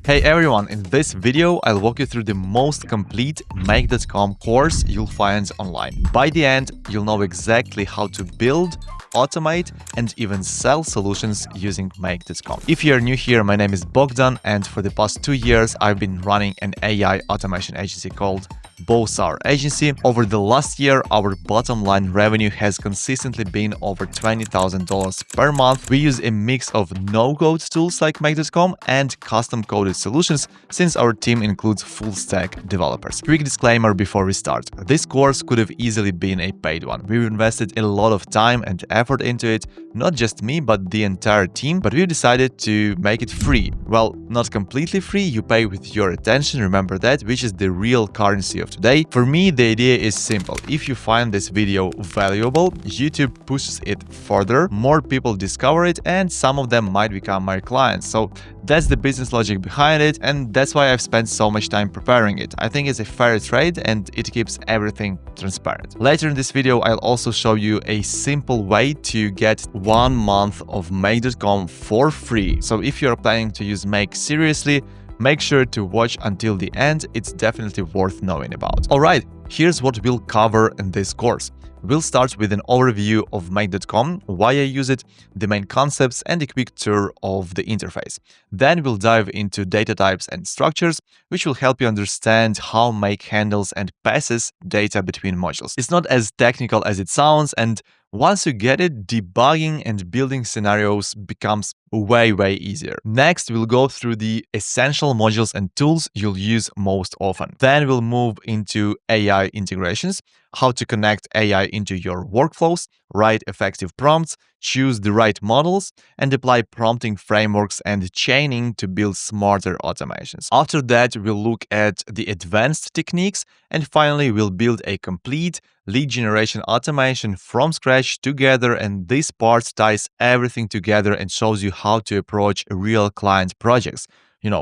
Hey everyone, in this video I'll walk you through the most complete Make.com course you'll find online. By the end, you'll know exactly how to build, automate, and even sell solutions using Make.com. If you're new here, my name is Bogdan, and for the past 2 years I've been running an AI automation agency called Our Agency. Over the last year, our bottom line revenue has consistently been over $20,000 per month. We use a mix of no-code tools like Make.com and custom-coded solutions, since our team includes full-stack developers. Quick disclaimer before we start. This course could have easily been a paid one. We've invested a lot of time and effort into it, not just me, but the entire team, but we've decided to make it free. Well, not completely free, you pay with your attention, remember that, which is the real currency of today. For me, the idea is simple. If you find this video valuable, YouTube pushes it further, more people discover it, and some of them might become my clients. So that's the business logic behind it, and that's why I've spent so much time preparing it. I think it's a fair trade and it keeps everything transparent. Later in this video, I'll also show you a simple way to get 1 month of Make.com for free. So if you're planning to use Make seriously, make sure to watch until the end, it's definitely worth knowing about. Alright, here's what we'll cover in this course. We'll start with an overview of Make.com, why I use it, the main concepts, and a quick tour of the interface. Then we'll dive into data types and structures, which will help you understand how Make handles and passes data between modules. It's not as technical as it sounds, and once you get it, debugging and building scenarios becomes way easier. Next, we'll go through the essential modules and tools you'll use most often. Then we'll move into AI integrations, how to connect AI into your workflows, write effective prompts, choose the right models, and apply prompting frameworks and chaining to build smarter automations. After that, we'll look at the advanced techniques, and finally, we'll build a complete lead generation automation from scratch together, and this part ties everything together and shows you how to approach real client projects.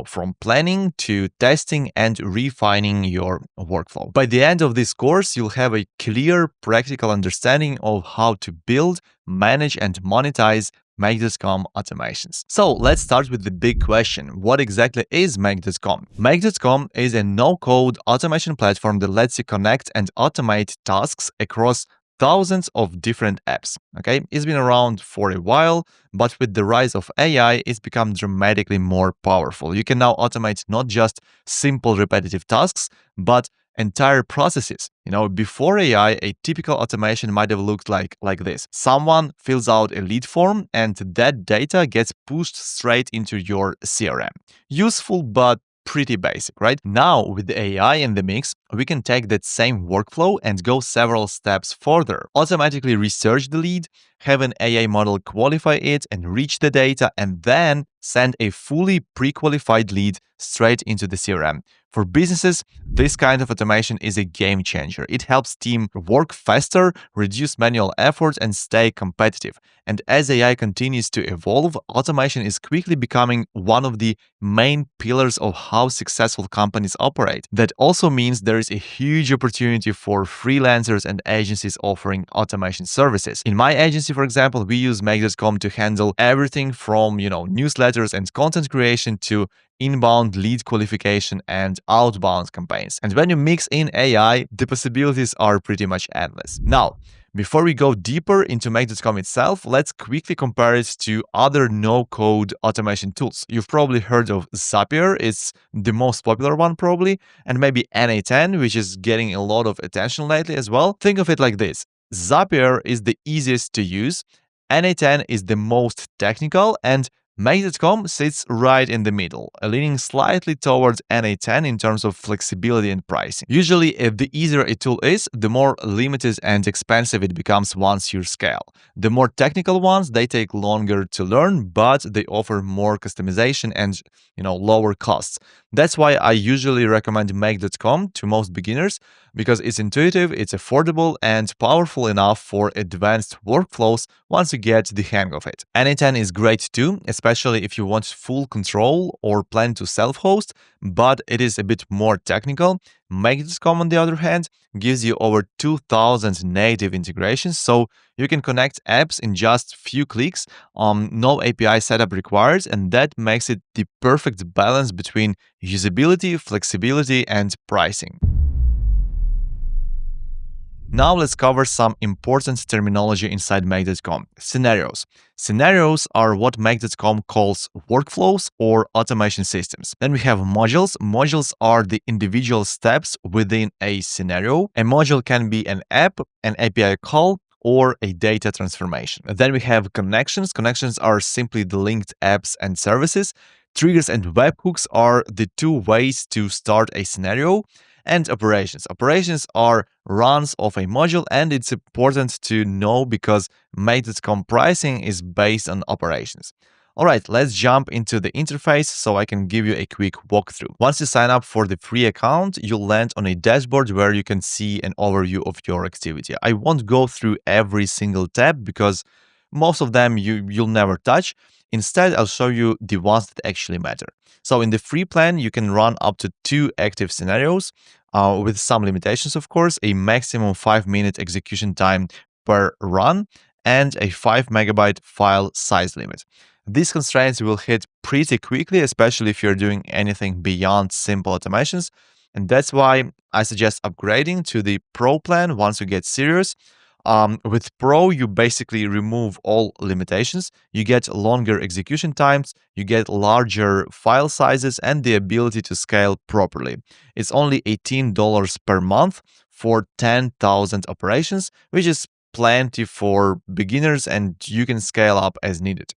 From planning to testing and refining your workflow. By the end of this course, you'll have a clear, practical understanding of how to build, manage, and monetize Make.com automations. So let's start with the big question. What exactly is Make.com? Make.com is a no-code automation platform that lets you connect and automate tasks across thousands of different apps. Okay, it's been around for a while, but with the rise of AI, it's become dramatically more powerful. You can now automate not just simple repetitive tasks, but entire processes. Before AI, a typical automation might have looked like this. Someone fills out a lead form and that data gets pushed straight into your CRM. Useful, but pretty basic, right? Now, with the AI in the mix, we can take that same workflow and go several steps further. Automatically research the lead, have an AI model qualify it, enrich the data, and then send a fully pre-qualified lead straight into the CRM. For businesses, this kind of automation is a game changer. It helps teams work faster, reduce manual effort, and stay competitive. And as AI continues to evolve, automation is quickly becoming one of the main pillars of how successful companies operate. That also means there is a huge opportunity for freelancers and agencies offering automation services. In my agency, for example, we use Make.com to handle everything from, newsletters and content creation to inbound lead qualification and outbound campaigns. And when you mix in AI, the possibilities are pretty much endless. Now, before we go deeper into Make.com itself, let's quickly compare it to other no-code automation tools. You've probably heard of Zapier, it's the most popular one probably, and maybe N8N, which is getting a lot of attention lately as well. Think of it like this. Zapier is the easiest to use, N8N is the most technical, and Make.com sits right in the middle, leaning slightly towards N8N in terms of flexibility and pricing. Usually, the easier a tool is, the more limited and expensive it becomes once you scale. The more technical ones, they take longer to learn, but they offer more customization and, lower costs. That's why I usually recommend Make.com to most beginners, because it's intuitive, it's affordable, and powerful enough for advanced workflows once you get the hang of it. N8N is great too, especially especially if you want full control or plan to self-host, but it is a bit more technical. Make.com, on the other hand, gives you over 2,000 native integrations, so you can connect apps in just few clicks. No API setup required, and that makes it the perfect balance between usability, flexibility, and pricing. Now let's cover some important terminology inside Make.com. Scenarios. Scenarios are what Make.com calls workflows or automation systems. Then we have modules. Modules are the individual steps within a scenario. A module can be an app, an API call, or a data transformation. Then we have connections. Connections are simply the linked apps and services. Triggers and webhooks are the two ways to start a scenario. And operations. Operations are runs of a module, and it's important to know because Make.com pricing is based on operations. All right, let's jump into the interface so I can give you a quick walkthrough. Once you sign up for the free account, you'll land on a dashboard where you can see an overview of your activity. I won't go through every single tab because most of them you'll never touch. Instead, I'll show you the ones that actually matter. So in the free plan, you can run up to 2 active scenarios with some limitations, of course, a maximum 5-minute execution time per run and a 5 megabyte file size limit. These constraints will hit pretty quickly, especially if you're doing anything beyond simple automations. And that's why I suggest upgrading to the Pro plan once you get serious. With Pro, you basically remove all limitations. You get longer execution times, you get larger file sizes, and the ability to scale properly. It's only $18 per month for 10,000 operations, which is plenty for beginners, and you can scale up as needed.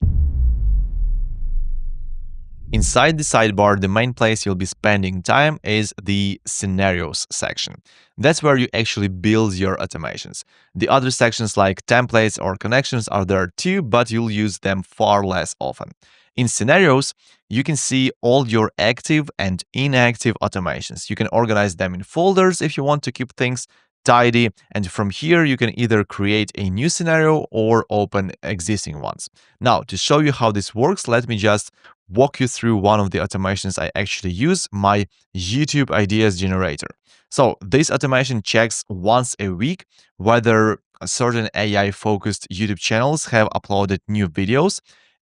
Inside the sidebar, the main place you'll be spending time is the scenarios section. That's where you actually build your automations. The other sections like templates or connections are there too, but you'll use them far less often. In scenarios, you can see all your active and inactive automations. You can organize them in folders if you want to keep things tidy, and from here you can either create a new scenario or open existing ones. Now, to show you how this works, let me just walk you through one of the automations I actually use, my YouTube ideas generator. So this automation checks once a week whether certain AI-focused YouTube channels have uploaded new videos.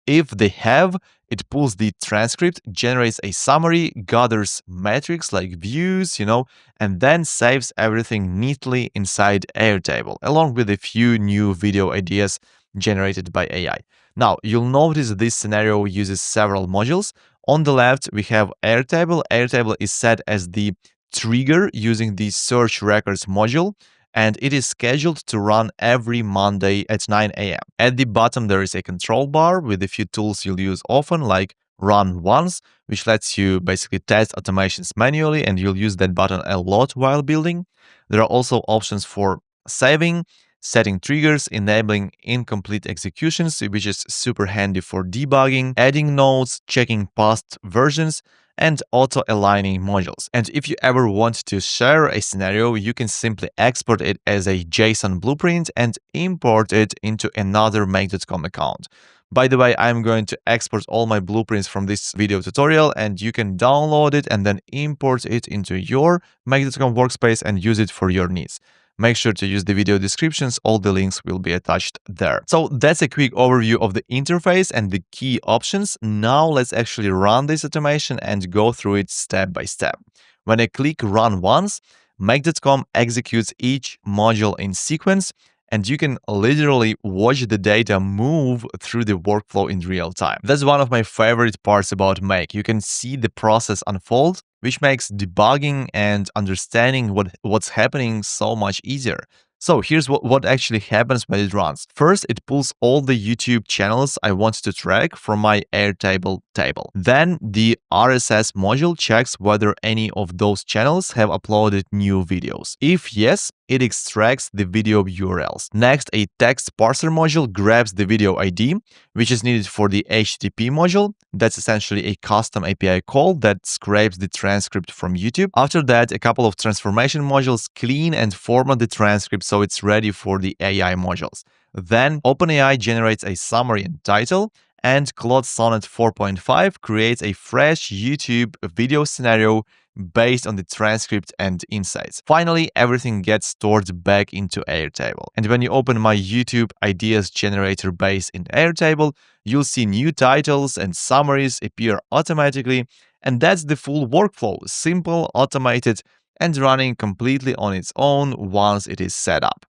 If they have, it pulls the transcript, generates a summary, gathers metrics like views, and then saves everything neatly inside Airtable, along with a few new video ideas generated by AI. Now, you'll notice this scenario uses several modules. On the left, we have Airtable. Airtable is set as the trigger using the search records module, and it is scheduled to run every Monday at 9 a.m. At the bottom, there is a control bar with a few tools you'll use often, like Run Once, which lets you basically test automations manually, and you'll use that button a lot while building. There are also options for saving, setting triggers, enabling incomplete executions, which is super handy for debugging, adding notes, checking past versions, and auto-aligning modules. And if you ever want to share a scenario, you can simply export it as a JSON blueprint and import it into another Make.com account. By the way, I'm going to export all my blueprints from this video tutorial, and you can download it and then import it into your Make.com workspace and use it for your needs. Make sure to use the video descriptions, all the links will be attached there. So that's a quick overview of the interface and the key options. Now let's actually run this automation and go through it step by step. When I click Run Once, Make.com executes each module in sequence, and you can literally watch the data move through the workflow in real time. That's one of my favorite parts about Make. You can see the process unfold, which makes debugging and understanding what's happening so much easier. So here's what actually happens when it runs. First, it pulls all the YouTube channels I want to track from my Airtable table. Then the RSS module checks whether any of those channels have uploaded new videos. If yes, it extracts the video URLs. Next, a text parser module grabs the video ID, which is needed for the HTTP module. That's essentially a custom API call that scrapes the transcript from YouTube. After that, a couple of transformation modules clean and format the transcript so it's ready for the AI modules. Then OpenAI generates a summary and title, and Claude Sonnet 4.5 creates a fresh YouTube video scenario based on the transcript and insights. Finally, everything gets stored back into Airtable. And when you open my YouTube ideas generator base in Airtable, you'll see new titles and summaries appear automatically. And that's the full workflow, simple, automated, and running completely on its own once it is set up.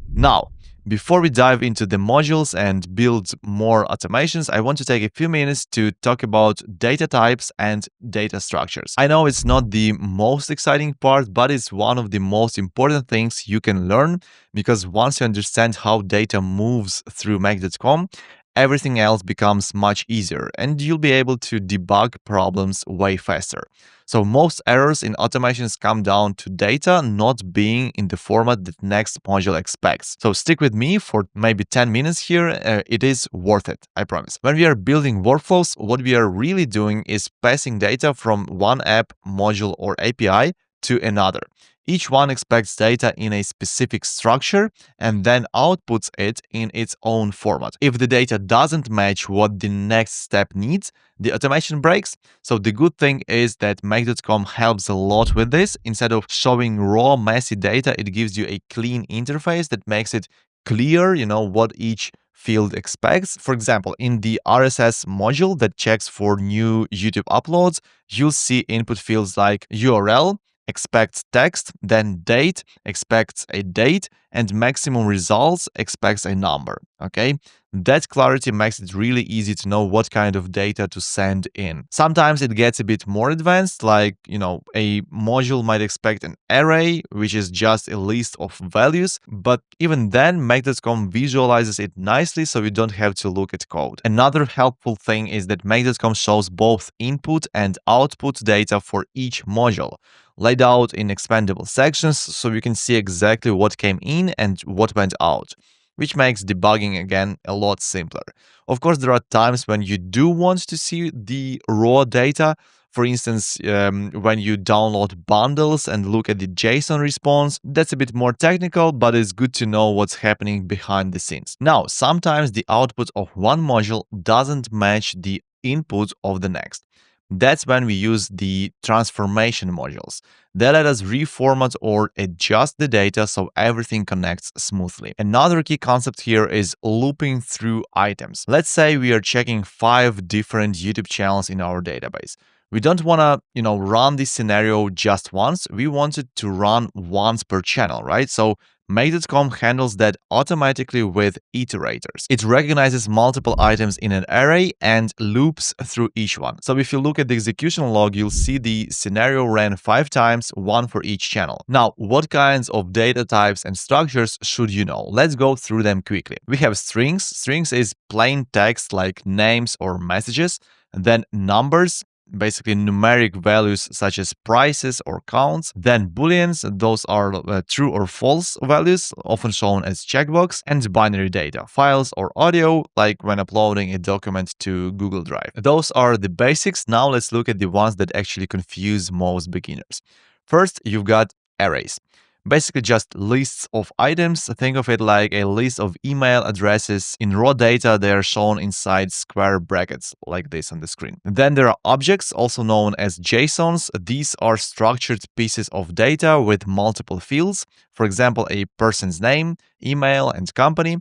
Now, before we dive into the modules and build more automations, I want to take a few minutes to talk about data types and data structures. I know it's not the most exciting part, but it's one of the most important things you can learn, because once you understand how data moves through Make.com, everything else becomes much easier and you'll be able to debug problems way faster. So most errors in automations come down to data not being in the format that next module expects. So stick with me for maybe 10 minutes here. It is worth it, I promise. When we are building workflows, what we are really doing is passing data from one app, module, or API to another. Each one expects data in a specific structure and then outputs it in its own format. If the data doesn't match what the next step needs, the automation breaks. So the good thing is that Make.com helps a lot with this. Instead of showing raw, messy data, it gives you a clean interface that makes it clear, what each field expects. For example, in the RSS module that checks for new YouTube uploads, you'll see input fields like URL, expects text, then date, expects a date, and maximum results expects a number, okay? That clarity makes it really easy to know what kind of data to send in. Sometimes it gets a bit more advanced, like, a module might expect an array, which is just a list of values, but even then, Make.com visualizes it nicely so you don't have to look at code. Another helpful thing is that Make.com shows both input and output data for each module, laid out in expandable sections so you can see exactly what came in and what went out, which makes debugging again a lot simpler. Of course, there are times when you do want to see the raw data. For instance, when you download bundles and look at the JSON response, that's a bit more technical, but it's good to know what's happening behind the scenes. Now, sometimes the output of one module doesn't match the input of the next. That's when we use the transformation modules. They let us reformat or adjust the data so everything connects smoothly. Another key concept here is looping through items. Let's say we are checking 5 different YouTube channels in our database. We don't want to, run this scenario just once. We want it to run once per channel, right? So Make.com handles that automatically with iterators. It recognizes multiple items in an array and loops through each one. So if you look at the execution log, you'll see the scenario ran 5 times, one for each channel. Now, what kinds of data types and structures should you know? Let's go through them quickly. We have strings. Strings is plain text like names or messages. Then numbers, basically numeric values such as prices or counts. Then booleans, those are true or false values, often shown as checkbox, and binary data, files or audio, like when uploading a document to Google Drive. Those are the basics. Now let's look at the ones that actually confuse most beginners. First, you've got arrays. Basically just lists of items. Think of it like a list of email addresses. In raw data, they are shown inside square brackets like this on the screen. Then there are objects, also known as JSONs. These are structured pieces of data with multiple fields. For example, a person's name, email, and company.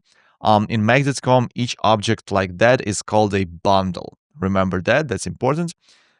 In Make.com, each object like that is called a bundle. Remember that, that's important.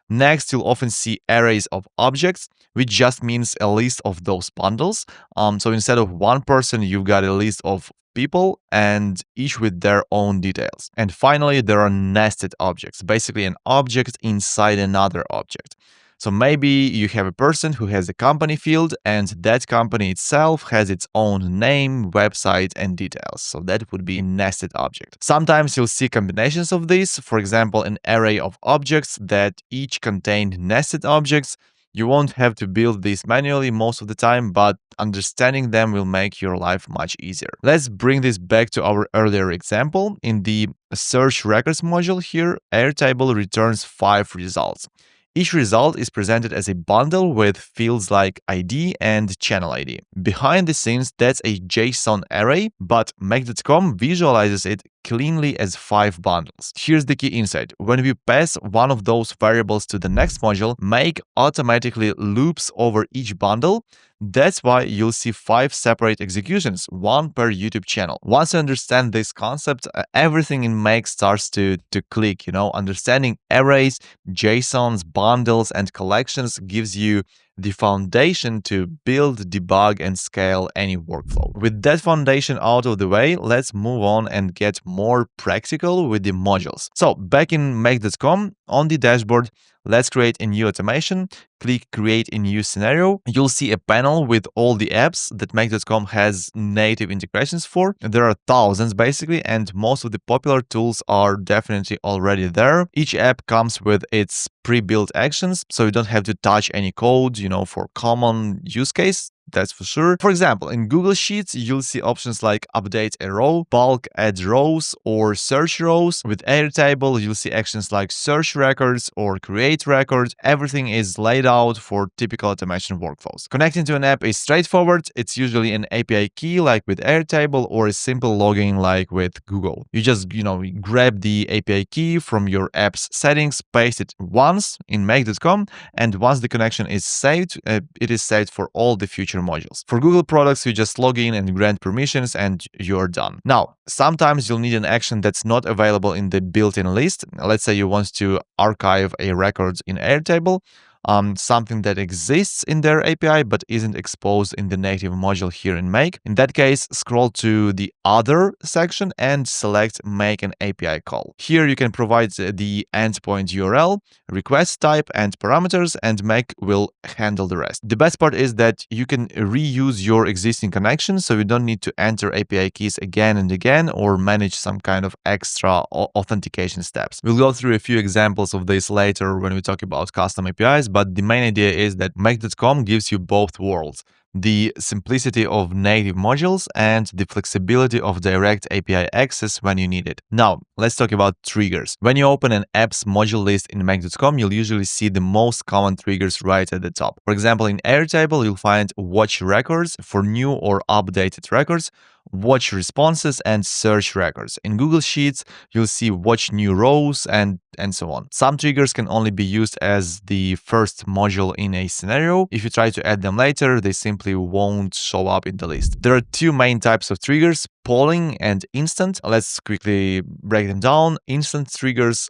Next, you'll often see arrays of objects, which just means a list of those bundles. So instead of one person, you've got a list of people and each with their own details. And finally, there are nested objects, basically an object inside another object. So maybe you have a person who has a company field and that company itself has its own name, website, and details. So that would be a nested object. Sometimes you'll see combinations of these, for example, an array of objects that each contain nested objects. You won't have to build these manually most of the time, but understanding them will make your life much easier. Let's bring this back to our earlier example. In the search records module here, Airtable returns 5 results. Each result is presented as a bundle with fields like ID and channel ID. Behind the scenes, that's a JSON array, but Make.com visualizes it cleanly as 5 bundles. Here's the key insight. When we pass one of those variables to the next module, make automatically loops over each bundle. That's why you'll see 5 separate executions, one per YouTube channel. Once you understand this concept, everything in Make starts to click. Understanding arrays, JSONs, bundles, and collections gives you the foundation to build, debug, and scale any workflow. With that foundation out of the way, let's move on and get more practical with the modules. So back in Make.com, on the dashboard, let's create a new automation. Click Create a New Scenario. You'll see a panel with all the apps that Make.com has native integrations for. There are thousands basically, and most of the popular tools are definitely already there. Each app comes with its pre-built actions, so you don't have to touch any code, for common use case. That's for sure. For example, in Google Sheets, you'll see options like update a row, bulk add rows, or search rows. With Airtable, you'll see actions like search records or create records. Everything is laid out for typical automation workflows. Connecting to an app is straightforward. It's usually an API key like with Airtable or a simple login like with Google. You just, grab the API key from your app's settings, paste it once in Make.com, and once the connection is saved, it is saved for all the future modules. For Google products, you just log in and grant permissions and you're done. Now, sometimes you'll need an action that's not available in the built-in list. Let's say you want to archive a record in Airtable, something that exists in their API but isn't exposed in the native module here in Make. In that case, scroll to the Other section and select Make an API call. Here you can provide the endpoint URL, request type, and parameters, and Make will handle the rest. The best part is that you can reuse your existing connection, so you don't need to enter API keys again and again or manage some kind of extra authentication steps. We'll go through a few examples of this later when we talk about custom APIs, but the main idea is that Make.com gives you both worlds: the simplicity of native modules and the flexibility of direct API access when you need it. Now, let's talk about triggers. When you open an app's module list in Make.com, you'll usually see the most common triggers right at the top. For example, in Airtable, you'll find watch records for new or updated records, watch responses, and search records. In Google Sheets, you'll see watch new rows and so on. Some triggers can only be used as the first module in a scenario. If you try to add them later, they simply won't show up in the list. There are two main types of triggers: polling and instant. Let's quickly break them down. Instant triggers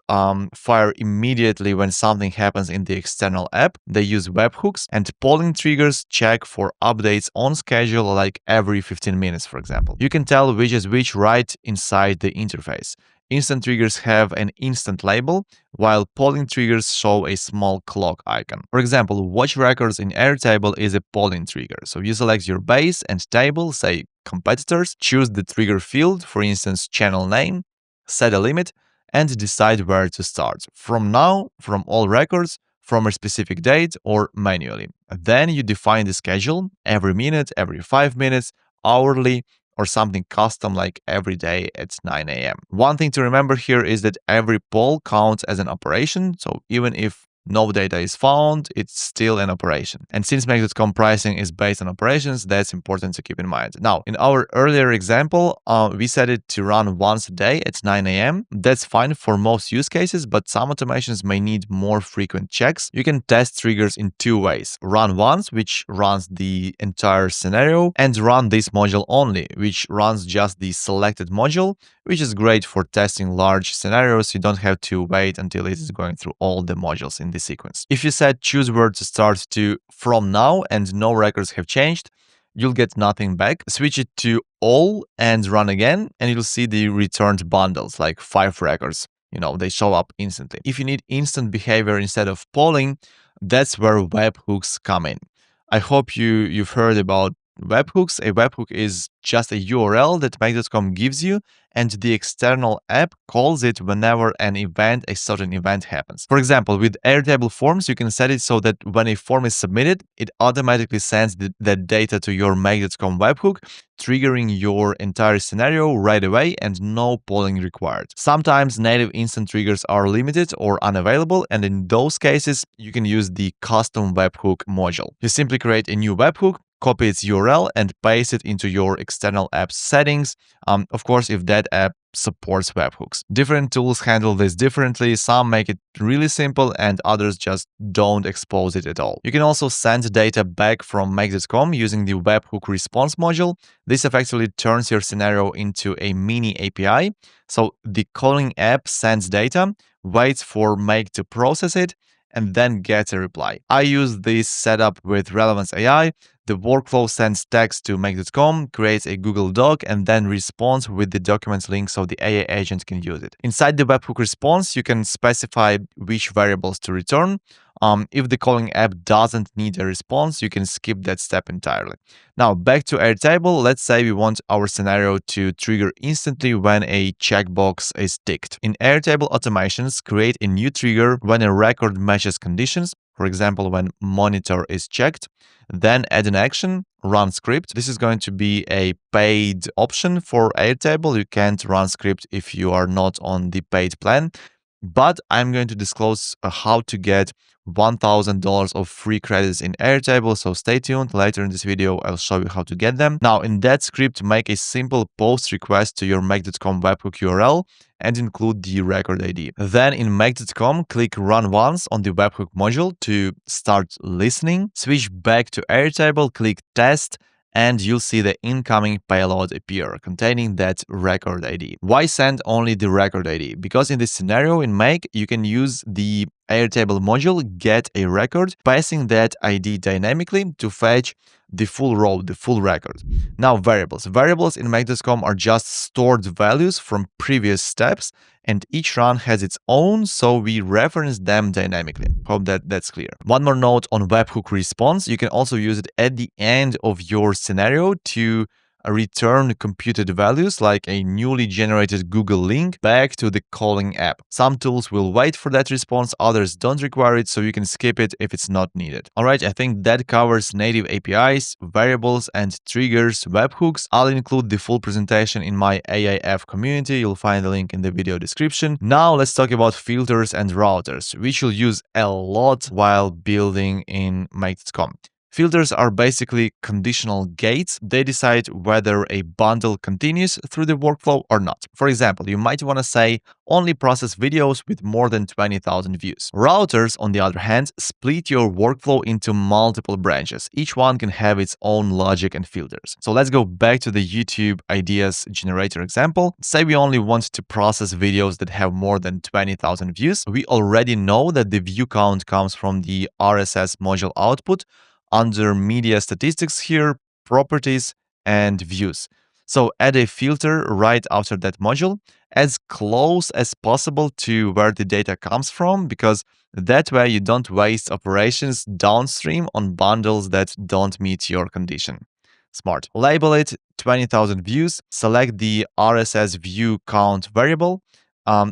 fire immediately when something happens in the external app. They use webhooks. And polling triggers check for updates on schedule, like every 15 minutes, for example. You can tell which is which right inside the interface. Instant triggers have an instant label, while polling triggers show a small clock icon. For example, watch records in Airtable is a polling trigger. So you select your base and table, say competitors, choose the trigger field, for instance, channel name, set a limit, and decide where to start. From now, from all records, from a specific date, or manually. Then you define the schedule: every minute, every 5 minutes, hourly, or something custom like every day at 9 a.m. One thing to remember here is that every poll counts as an operation, so even if no data is found, it's still an operation. And since Make.com pricing is based on operations, that's important to keep in mind. Now, in our earlier example, we set it to run once a day at 9 a.m. That's fine for most use cases, but some automations may need more frequent checks. You can test triggers in two ways: run once, which runs the entire scenario, and run this module only, which runs just the selected module, which is great for testing large scenarios. You don't have to wait until it is going through all the modules in the sequence. If you set choose where to start to from now and no records have changed, you'll get nothing back. Switch it to all and run again, and you'll see the returned bundles, like 5 records. They show up instantly. If you need instant behavior instead of polling, that's where webhooks come in. I hope you've heard about webhooks. A webhook is just a URL that Make.com gives you, and the external app calls it whenever a certain event happens. For example, with Airtable forms, you can set it so that when a form is submitted, it automatically sends that data to your Make.com webhook, triggering your entire scenario right away and no polling required. Sometimes native instant triggers are limited or unavailable, and in those cases, you can use the custom webhook module. You simply create a new webhook, copy its URL and paste it into your external app settings. Of course, if that app supports webhooks. Different tools handle this differently. Some make it really simple and others just don't expose it at all. You can also send data back from make.com using the webhook response module. This effectively turns your scenario into a mini API. So the calling app sends data, waits for make to process it, and then gets a reply. I use this setup with Relevance AI. The workflow sends text to make.com, creates a Google Doc, and then responds with the documents link so the AI agent can use it. Inside the webhook response, you can specify which variables to return. If the calling app doesn't need a response, you can skip that step entirely. Now, back to Airtable. Let's say we want our scenario to trigger instantly when a checkbox is ticked. In Airtable automations, create a new trigger when a record matches conditions. For example, when monitor is checked, then add an action, run script. This is going to be a paid option for Airtable. You can't run script if you are not on the paid plan. But I'm going to disclose how to get $1,000 of free credits in Airtable, so stay tuned. Later in this video, I'll show you how to get them. Now, in that script, make a simple post request to your make.com webhook URL and include the record ID. Then in make.com, click Run Once on the webhook module to start listening. Switch back to Airtable, click Test, and you'll see the incoming payload appear containing that record ID. Why send only the record ID? Because in this scenario in Make, you can use the Airtable module get a record, passing that ID dynamically to fetch the full row, the full record. Now, variables. Variables in Make.com are just stored values from previous steps, and each run has its own, so we reference them dynamically. Hope that's clear. One more note on webhook response. You can also use it at the end of your scenario to return computed values like a newly generated Google link back to the calling app. Some tools will wait for that response, others don't require it, so you can skip it if it's not needed. Alright, I think that covers native APIs, variables, and triggers, webhooks. I'll include the full presentation in my AIF community. You'll find the link in the video description. Now let's talk about filters and routers, which you'll use a lot while building in Make.com. Filters are basically conditional gates. They decide whether a bundle continues through the workflow or not. For example, you might want to say only process videos with more than 20,000 views. Routers, on the other hand, split your workflow into multiple branches. Each one can have its own logic and filters. So let's go back to the YouTube ideas generator example. Say we only want to process videos that have more than 20,000 views. We already know that the view count comes from the RSS module output under media statistics here, properties, and views. So add a filter right after that module, as close as possible to where the data comes from, because that way you don't waste operations downstream on bundles that don't meet your condition. Smart. Label it 20,000 views, select the RSS view count variable,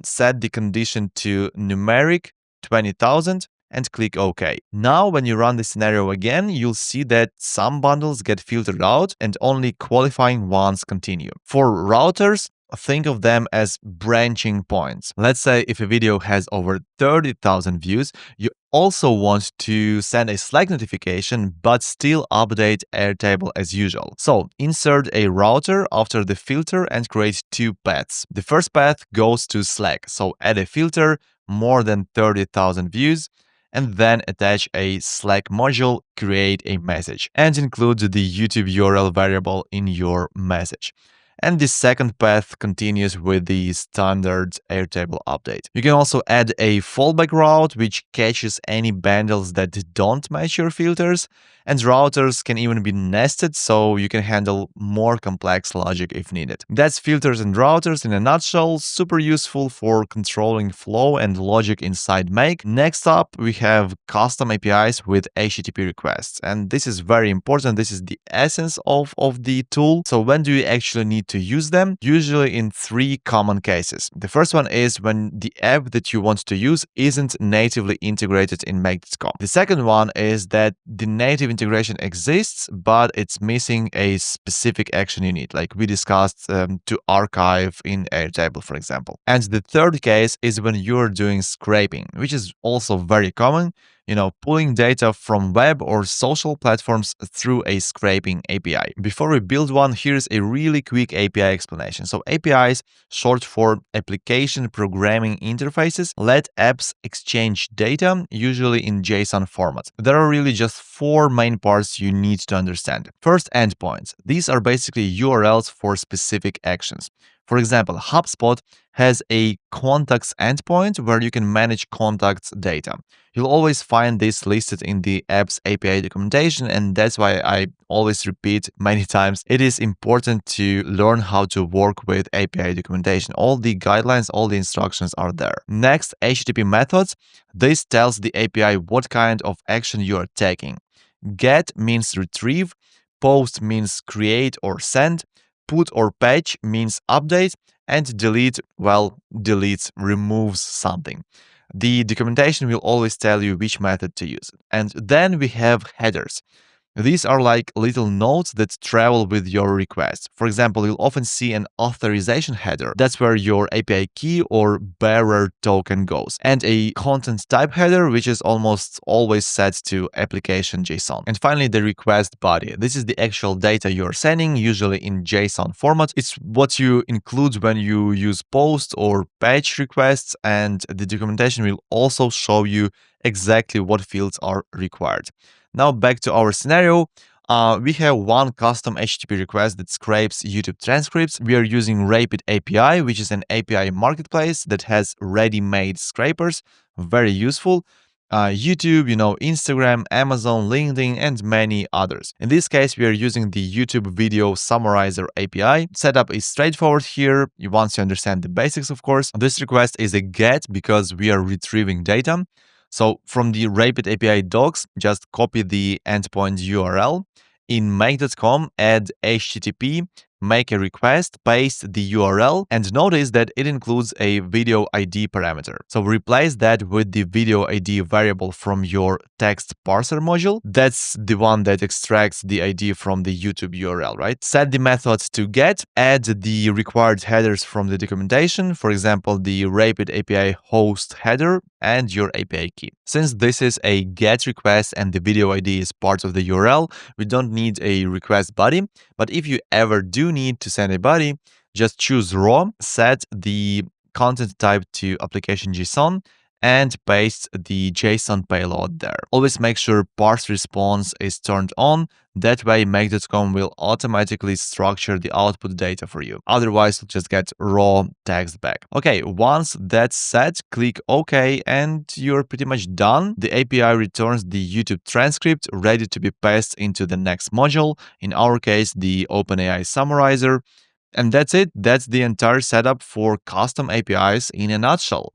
set the condition to numeric 20,000, and click OK. Now, when you run the scenario again, you'll see that some bundles get filtered out and only qualifying ones continue. For routers, think of them as branching points. Let's say if a video has over 30,000 views, you also want to send a Slack notification, but still update Airtable as usual. So insert a router after the filter and create two paths. The first path goes to Slack, so add a filter, more than 30,000 views, and then attach a Slack module, create a message, and include the YouTube URL variable in your message. And the second path continues with the standard Airtable update. You can also add a fallback route, which catches any bundles that don't match your filters, and routers can even be nested, so you can handle more complex logic if needed. That's filters and routers in a nutshell, super useful for controlling flow and logic inside Make. Next up, we have custom APIs with HTTP requests, and this is very important. This is the essence of the tool. So when do you actually need to use them? Usually in three common cases. The first one is when the app that you want to use isn't natively integrated in Make.com. The second one is that the native integration exists, but it's missing a specific action you need, like we discussed to archive in Airtable, for example. And the third case is when you're doing scraping, which is also very common. pulling data from web or social platforms through a scraping API. Before we build one, here's a really quick API explanation. So APIs, short for application programming interfaces, let apps exchange data, usually in JSON format. There are really just four main parts you need to understand. First, endpoints. These are basically URLs for specific actions. For example, HubSpot has a contacts endpoint where you can manage contacts data. You'll always find this listed in the app's API documentation, and that's why I always repeat many times, it is important to learn how to work with API documentation. All the guidelines, all the instructions are there. Next, HTTP methods. This tells the API what kind of action you are taking. Get means retrieve, post means create or send, put or patch means update, and delete, well, deletes, removes something. The documentation will always tell you which method to use. And then we have headers. These are like little notes that travel with your request. For example, you'll often see an authorization header. That's where your API key or bearer token goes. And a content type header, which is almost always set to application JSON. And finally, the request body. This is the actual data you're sending, usually in JSON format. It's what you include when you use post or patch requests, and the documentation will also show you exactly what fields are required. Now back to our scenario. We have one custom HTTP request that scrapes YouTube transcripts. We are using Rapid API, which is an API marketplace that has ready-made scrapers. Very useful. YouTube, Instagram, Amazon, LinkedIn, and many others. In this case, we are using the YouTube Video Summarizer API. Setup is straightforward here, once you understand the basics, of course. This request is a GET because we are retrieving data. So from the Rapid API docs, just copy the endpoint URL. In make.com, add HTTP, make a request, paste the URL, and notice that it includes a video ID parameter. So replace that with the video ID variable from your text parser module. That's the one that extracts the ID from the YouTube URL, right? Set the methods to get, add the required headers from the documentation, for example, the Rapid API host header and your API key. Since this is a GET request and the video ID is part of the URL, we don't need a request body. But if you ever do need to send a body, just choose raw, set the content type to application JSON, and paste the JSON payload there. Always make sure parse response is turned on. That way, make.com will automatically structure the output data for you. Otherwise, you'll just get raw text back. Okay, once that's set, click OK, and you're pretty much done. The API returns the YouTube transcript ready to be passed into the next module. In our case, the OpenAI Summarizer. And that's it. That's the entire setup for custom APIs in a nutshell.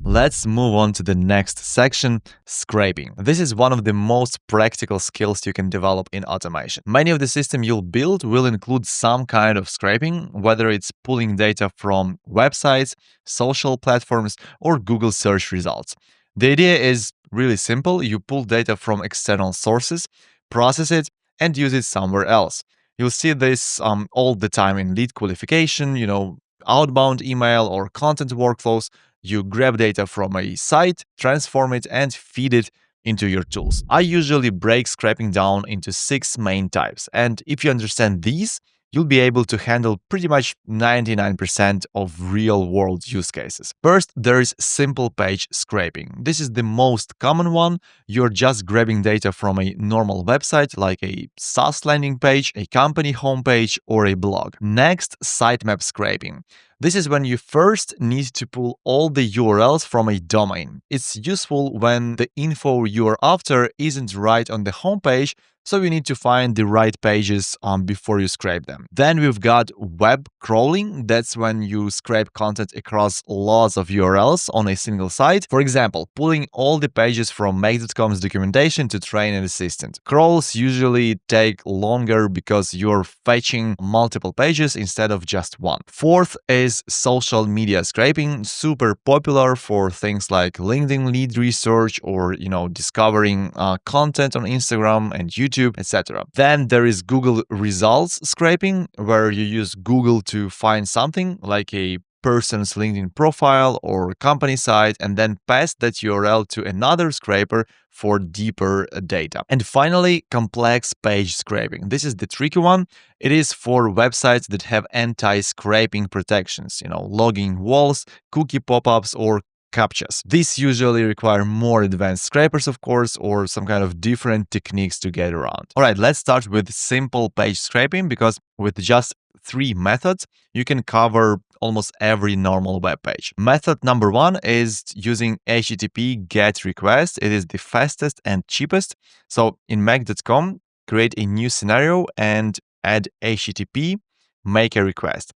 Let's move on to the next section, scraping. This is one of the most practical skills you can develop in automation. Many of the systems you'll build will include some kind of scraping, whether it's pulling data from websites, social platforms, or Google search results. The idea is really simple. You pull data from external sources, process it, and use it somewhere else. You'll see this all the time in lead qualification, outbound email or content workflows. You grab data from a site, transform it, and feed it into your tools. I usually break scraping down into 6 main types, and if you understand these, you'll be able to handle pretty much 99% of real-world use cases. First, there is simple page scraping. This is the most common one. You're just grabbing data from a normal website like a SaaS landing page, a company homepage, or a blog. Next, sitemap scraping. This is when you first need to pull all the URLs from a domain. It's useful when the info you're after isn't right on the homepage, so you need to find the right pages before you scrape them. Then we've got web crawling. That's when you scrape content across lots of URLs on a single site. For example, pulling all the pages from make.com's documentation to train an assistant. Crawls usually take longer because you're fetching multiple pages instead of just one. Fourth is social media scraping, super popular for things like LinkedIn lead research or, discovering content on Instagram and YouTube, etc. Then there is Google results scraping, where you use Google to find something like a person's LinkedIn profile or company site and then pass that URL to another scraper for deeper data. And finally, complex page scraping. This is the tricky one. It is for websites that have anti-scraping protections, logging walls, cookie pop-ups, or captchas. These usually require more advanced scrapers, of course, or some kind of different techniques to get around. All right, let's start with simple page scraping, because with just 3 methods, you can cover almost every normal web page. Method number 1 is using HTTP GET request. It is the fastest and cheapest. So in Make.com, create a new scenario and add HTTP, make a request.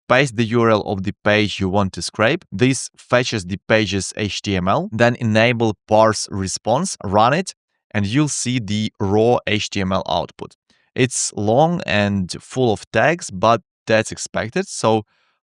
Paste the URL of the page you want to scrape. This fetches the page's HTML, then enable parse response, run it, and you'll see the raw HTML output. It's long and full of tags, but that's expected. So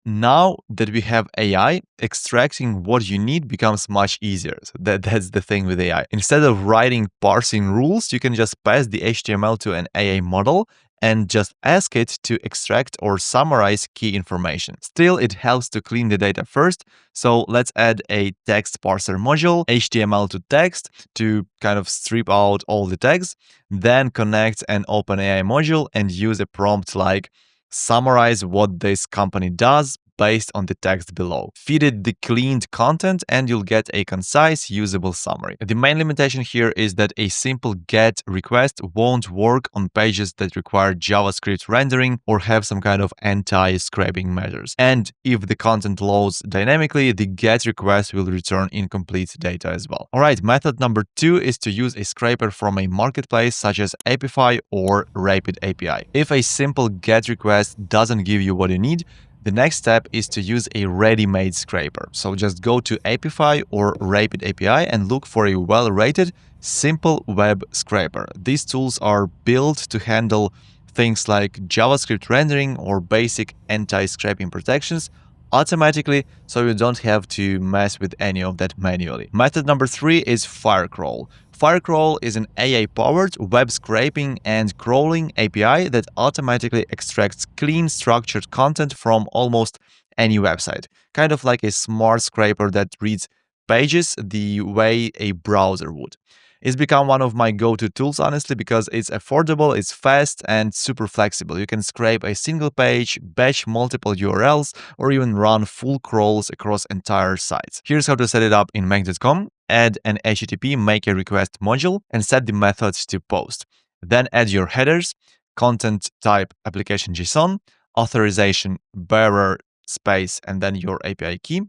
now that we have AI, extracting what you need becomes much easier. So that's the thing with AI. Instead of writing parsing rules, you can just pass the HTML to an AI model and just ask it to extract or summarize key information. Still, it helps to clean the data first. So let's add a text parser module, HTML to text, to kind of strip out all the tags, then connect an OpenAI module and use a prompt like summarize what this company does based on the text below. Feed it the cleaned content and you'll get a concise, usable summary. The main limitation here is that a simple GET request won't work on pages that require JavaScript rendering or have some kind of anti-scraping measures. And if the content loads dynamically, the GET request will return incomplete data as well. All right, method number 2 is to use a scraper from a marketplace such as Apify or Rapid API. If a simple GET request doesn't give you what you need, the next step is to use a ready-made scraper. So just go to Apify or Rapid API and look for a well-rated, simple web scraper. These tools are built to handle things like JavaScript rendering or basic anti-scraping protections automatically, so you don't have to mess with any of that manually. Method number 3 is Firecrawl. Firecrawl is an AI-powered web scraping and crawling API that automatically extracts clean, structured content from almost any website, kind of like a smart scraper that reads pages the way a browser would. It's become one of my go-to tools, honestly, because it's affordable, it's fast, and super flexible. You can scrape a single page, batch multiple URLs, or even run full crawls across entire sites. Here's how to set it up in Make.com. Add an HTTP make a request module and set the methods to post. Then add your headers, content type application JSON, authorization bearer space, and then your API key.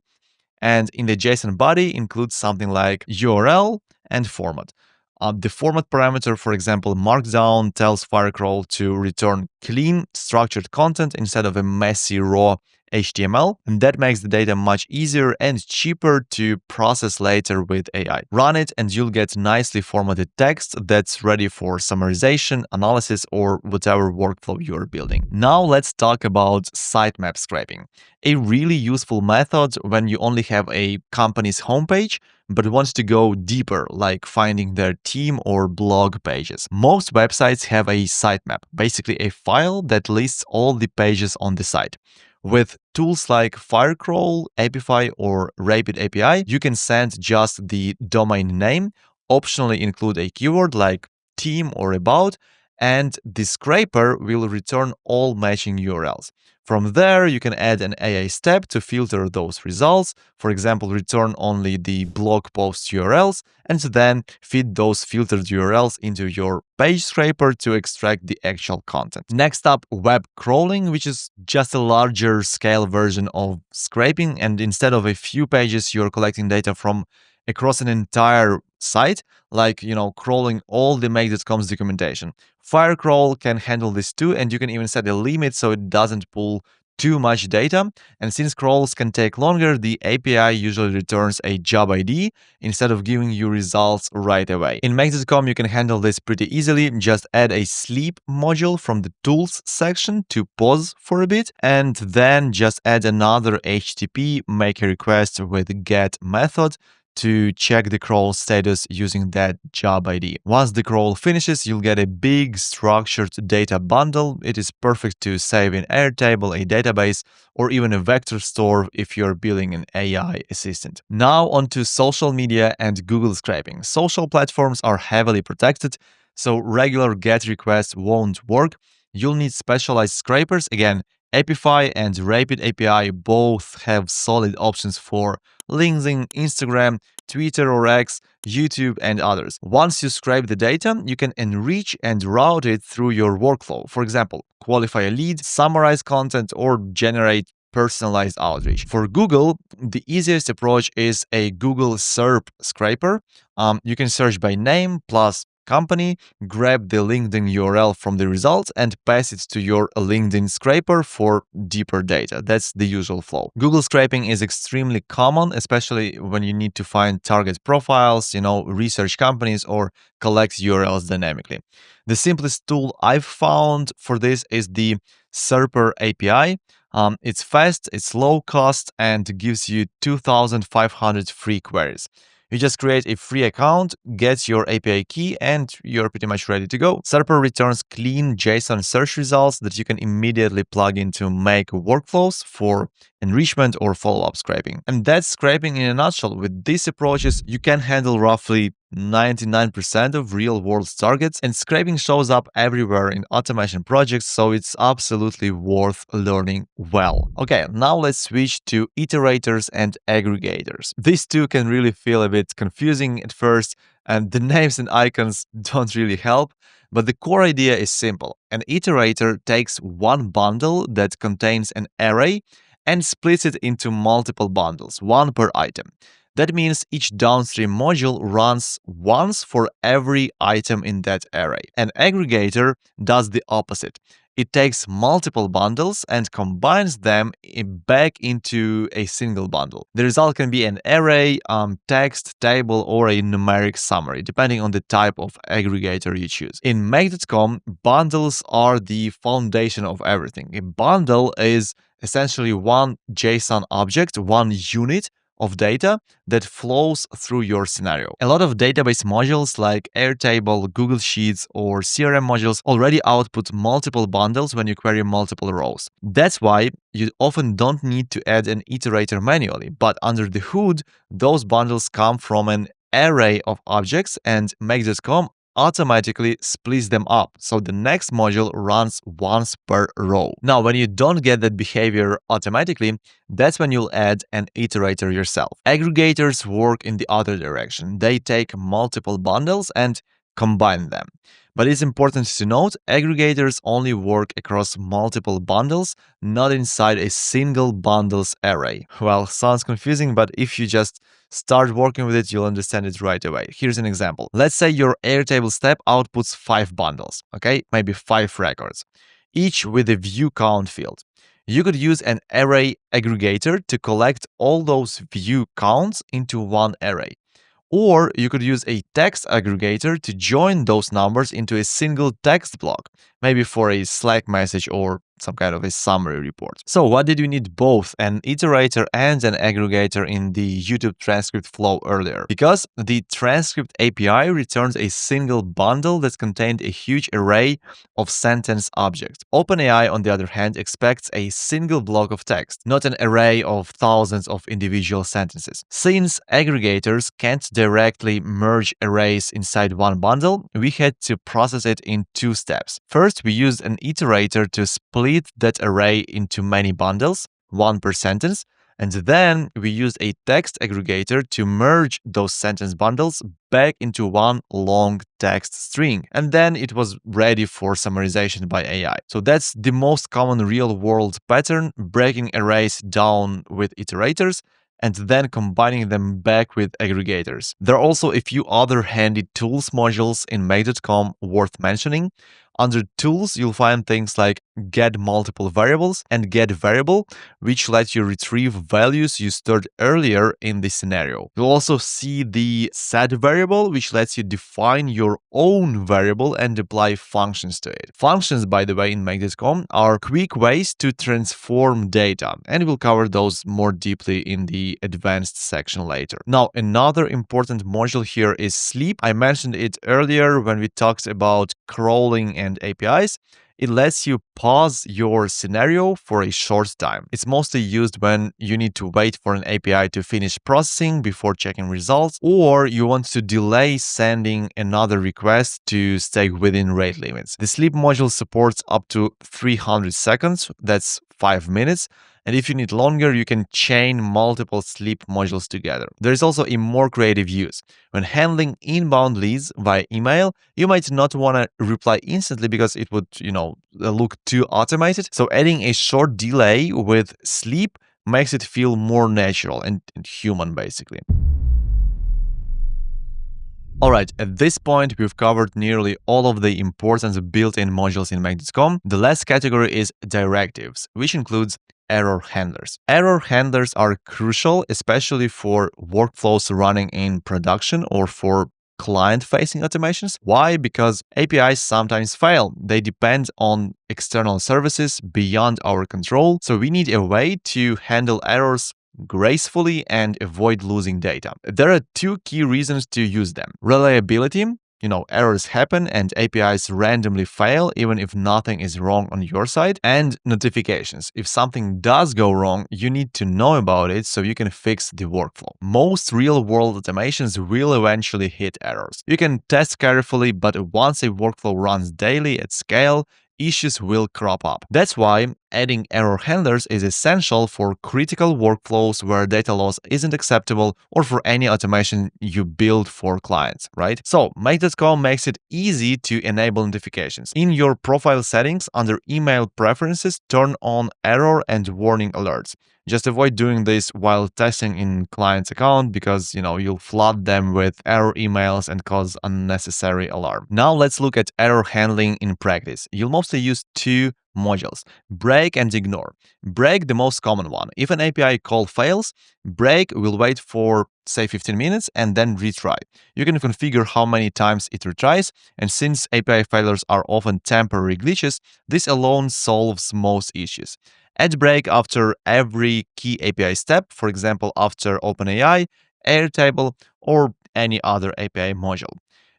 And in the JSON body, include something like URL and format. The format parameter, for example, Markdown, tells Firecrawl to return clean, structured content instead of a messy raw HTML, and that makes the data much easier and cheaper to process later with AI. Run it and you'll get nicely formatted text that's ready for summarization, analysis, or whatever workflow you're building. Now let's talk about sitemap scraping, a really useful method when you only have a company's homepage but want to go deeper, like finding their team or blog pages. Most websites have a sitemap, basically a file that lists all the pages on the site. With tools like Firecrawl, Apify, or Rapid API, you can send just the domain name, optionally include a keyword like team or about, and the scraper will return all matching URLs. From there, you can add an AI step to filter those results, for example, return only the blog post URLs, and then feed those filtered URLs into your page scraper to extract the actual content. Next up, web crawling, which is just a larger scale version of scraping, and instead of a few pages, you're collecting data from across an entire site, like, crawling all the Make.com's documentation. Firecrawl can handle this too, and you can even set a limit so it doesn't pull too much data. And since crawls can take longer, the API usually returns a job ID instead of giving you results right away. In Make.com, you can handle this pretty easily. Just add a sleep module from the tools section to pause for a bit, and then just add another HTTP make a request with get method to check the crawl status using that job ID. Once the crawl finishes, you'll get a big structured data bundle. It is perfect to save in Airtable, a database, or even a vector store if you're building an AI assistant. Now onto social media and Google scraping. Social platforms are heavily protected, so regular GET requests won't work. You'll need specialized scrapers. Again, Apify and Rapid API both have solid options for LinkedIn, Instagram, Twitter or X, YouTube, and others. Once you scrape the data, you can enrich and route it through your workflow. For example, qualify a lead, summarize content, or generate personalized outreach. For Google, the easiest approach is a Google SERP scraper. You can search by name plus company, grab the LinkedIn URL from the results, and pass it to your LinkedIn scraper for deeper data. That's the usual flow. Google scraping is extremely common, especially when you need to find target profiles, research companies, or collect URLs dynamically. The simplest tool I've found for this is the Serper API. It's fast, it's low cost, and gives you 2,500 free queries. You just create a free account, get your API key, and you're pretty much ready to go. Serper returns clean JSON search results that you can immediately plug into Make workflows for enrichment or follow-up scraping. And that's scraping in a nutshell. With these approaches, you can handle roughly 99% of real-world targets, and scraping shows up everywhere in automation projects, so it's absolutely worth learning well. Okay, now let's switch to iterators and aggregators. These two can really feel a bit confusing at first, and the names and icons don't really help, but the core idea is simple. An iterator takes one bundle that contains an array and splits it into multiple bundles, one per item. That means each downstream module runs once for every item in that array. An aggregator does the opposite. It takes multiple bundles and combines them back into a single bundle. The result can be an array, text, table, or a numeric summary, depending on the type of aggregator you choose. In Make.com, bundles are the foundation of everything. A bundle is essentially one JSON object, one unit of data that flows through your scenario. A lot of database modules like Airtable, Google Sheets, or CRM modules already output multiple bundles when you query multiple rows. That's why you often don't need to add an iterator manually, but under the hood, those bundles come from an array of objects, and Make.com automatically splits them up, so the next module runs once per row. Now, when you don't get that behavior automatically, that's when you'll add an iterator yourself. Aggregators work in the other direction. They take multiple bundles and combine them. But it's important to note, aggregators only work across multiple bundles, not inside a single bundles array. Well, sounds confusing, but if you just start working with it, you'll understand it right away. Here's an example. Let's say your Airtable step outputs 5 bundles, okay? Maybe 5 records, each with a view count field. You could use an array aggregator to collect all those view counts into one array. Or you could use a text aggregator to join those numbers into a single text block, maybe for a Slack message or some kind of a summary report. So what did we need both an iterator and an aggregator in the YouTube transcript flow earlier? Because the transcript API returns a single bundle that contained a huge array of sentence objects. OpenAI, on the other hand, expects a single block of text, not an array of thousands of individual sentences. Since aggregators can't directly merge arrays inside one bundle, we had to process it in 2 steps. First, we used an iterator to split that array into many bundles, one per sentence, and then we used a text aggregator to merge those sentence bundles back into one long text string. And then it was ready for summarization by AI. So that's the most common real-world pattern, breaking arrays down with iterators and then combining them back with aggregators. There are also a few other handy tools modules in Make.com worth mentioning. Under tools, you'll find things like get multiple variables, and get variable, which lets you retrieve values you stored earlier in the scenario. You'll also see the set variable, which lets you define your own variable and apply functions to it. Functions, by the way, in make.com are quick ways to transform data, and we'll cover those more deeply in the advanced section later. Now, another important module here is sleep. I mentioned it earlier when we talked about crawling and APIs. It lets you pause your scenario for a short time. It's mostly used when you need to wait for an API to finish processing before checking results, or you want to delay sending another request to stay within rate limits. The sleep module supports up to 300 seconds, that's 5 minutes. And if you need longer, you can chain multiple sleep modules together. There is also a more creative use. When handling inbound leads via email, you might not want to reply instantly because it would, look too automated. So adding a short delay with sleep makes it feel more natural and human, basically. Alright, at this point, we've covered nearly all of the important built-in modules in make.com. The last category is directives, which includes error handlers. Error handlers are crucial, especially for workflows running in production or for client-facing automations. Why? Because APIs sometimes fail. They depend on external services beyond our control, so we need a way to handle errors gracefully and avoid losing data. There are two key reasons to use them. Reliability. Errors happen and APIs randomly fail even if nothing is wrong on your side. And notifications. If something does go wrong, you need to know about it so you can fix the workflow. Most real-world automations will eventually hit errors. You can test carefully, but once a workflow runs daily at scale, issues will crop up. That's why adding error handlers is essential for critical workflows where data loss isn't acceptable or for any automation you build for clients, right? So make.com makes it easy to enable notifications. In your profile settings under email preferences, turn on error and warning alerts. Just avoid doing this while testing in client's account because, you'll flood them with error emails and cause unnecessary alarm. Now let's look at error handling in practice. You'll mostly use two modules, break and ignore. Break, the most common one. If an API call fails, break will wait for, say, 15 minutes and then retry. You can configure how many times it retries, and since API failures are often temporary glitches, this alone solves most issues. Add break after every key API step, for example, after OpenAI, Airtable, or any other API module.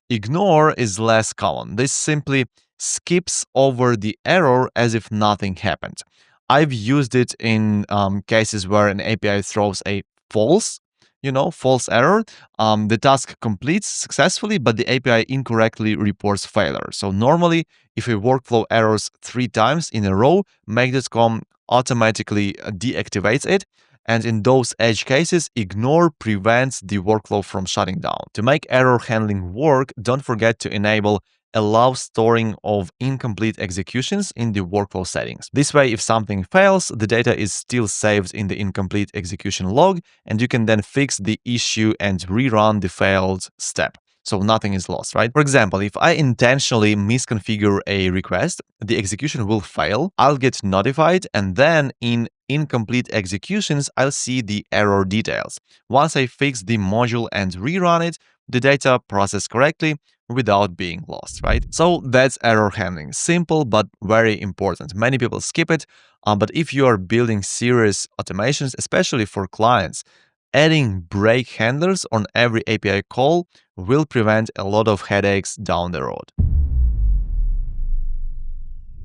Ignore is less common. This simply skips over the error as if nothing happened. I've used it in cases where an API throws a false error. The task completes successfully, but the API incorrectly reports failure. So normally, if a workflow errors 3 times in a row, make.com automatically deactivates it. And in those edge cases, ignore prevents the workflow from shutting down. To make error handling work, don't forget to enable allow storing of incomplete executions in the workflow settings. This way, if something fails, the data is still saved in the incomplete execution log, and you can then fix the issue and rerun the failed step. So nothing is lost, right? For example, if I intentionally misconfigure a request, the execution will fail, I'll get notified, and then in incomplete executions, I'll see the error details. Once I fix the module and rerun it, the data processed correctly without being lost, right? So that's error handling. Simple, but very important. Many people skip it, but if you are building serious automations, especially for clients, adding break handlers on every API call will prevent a lot of headaches down the road.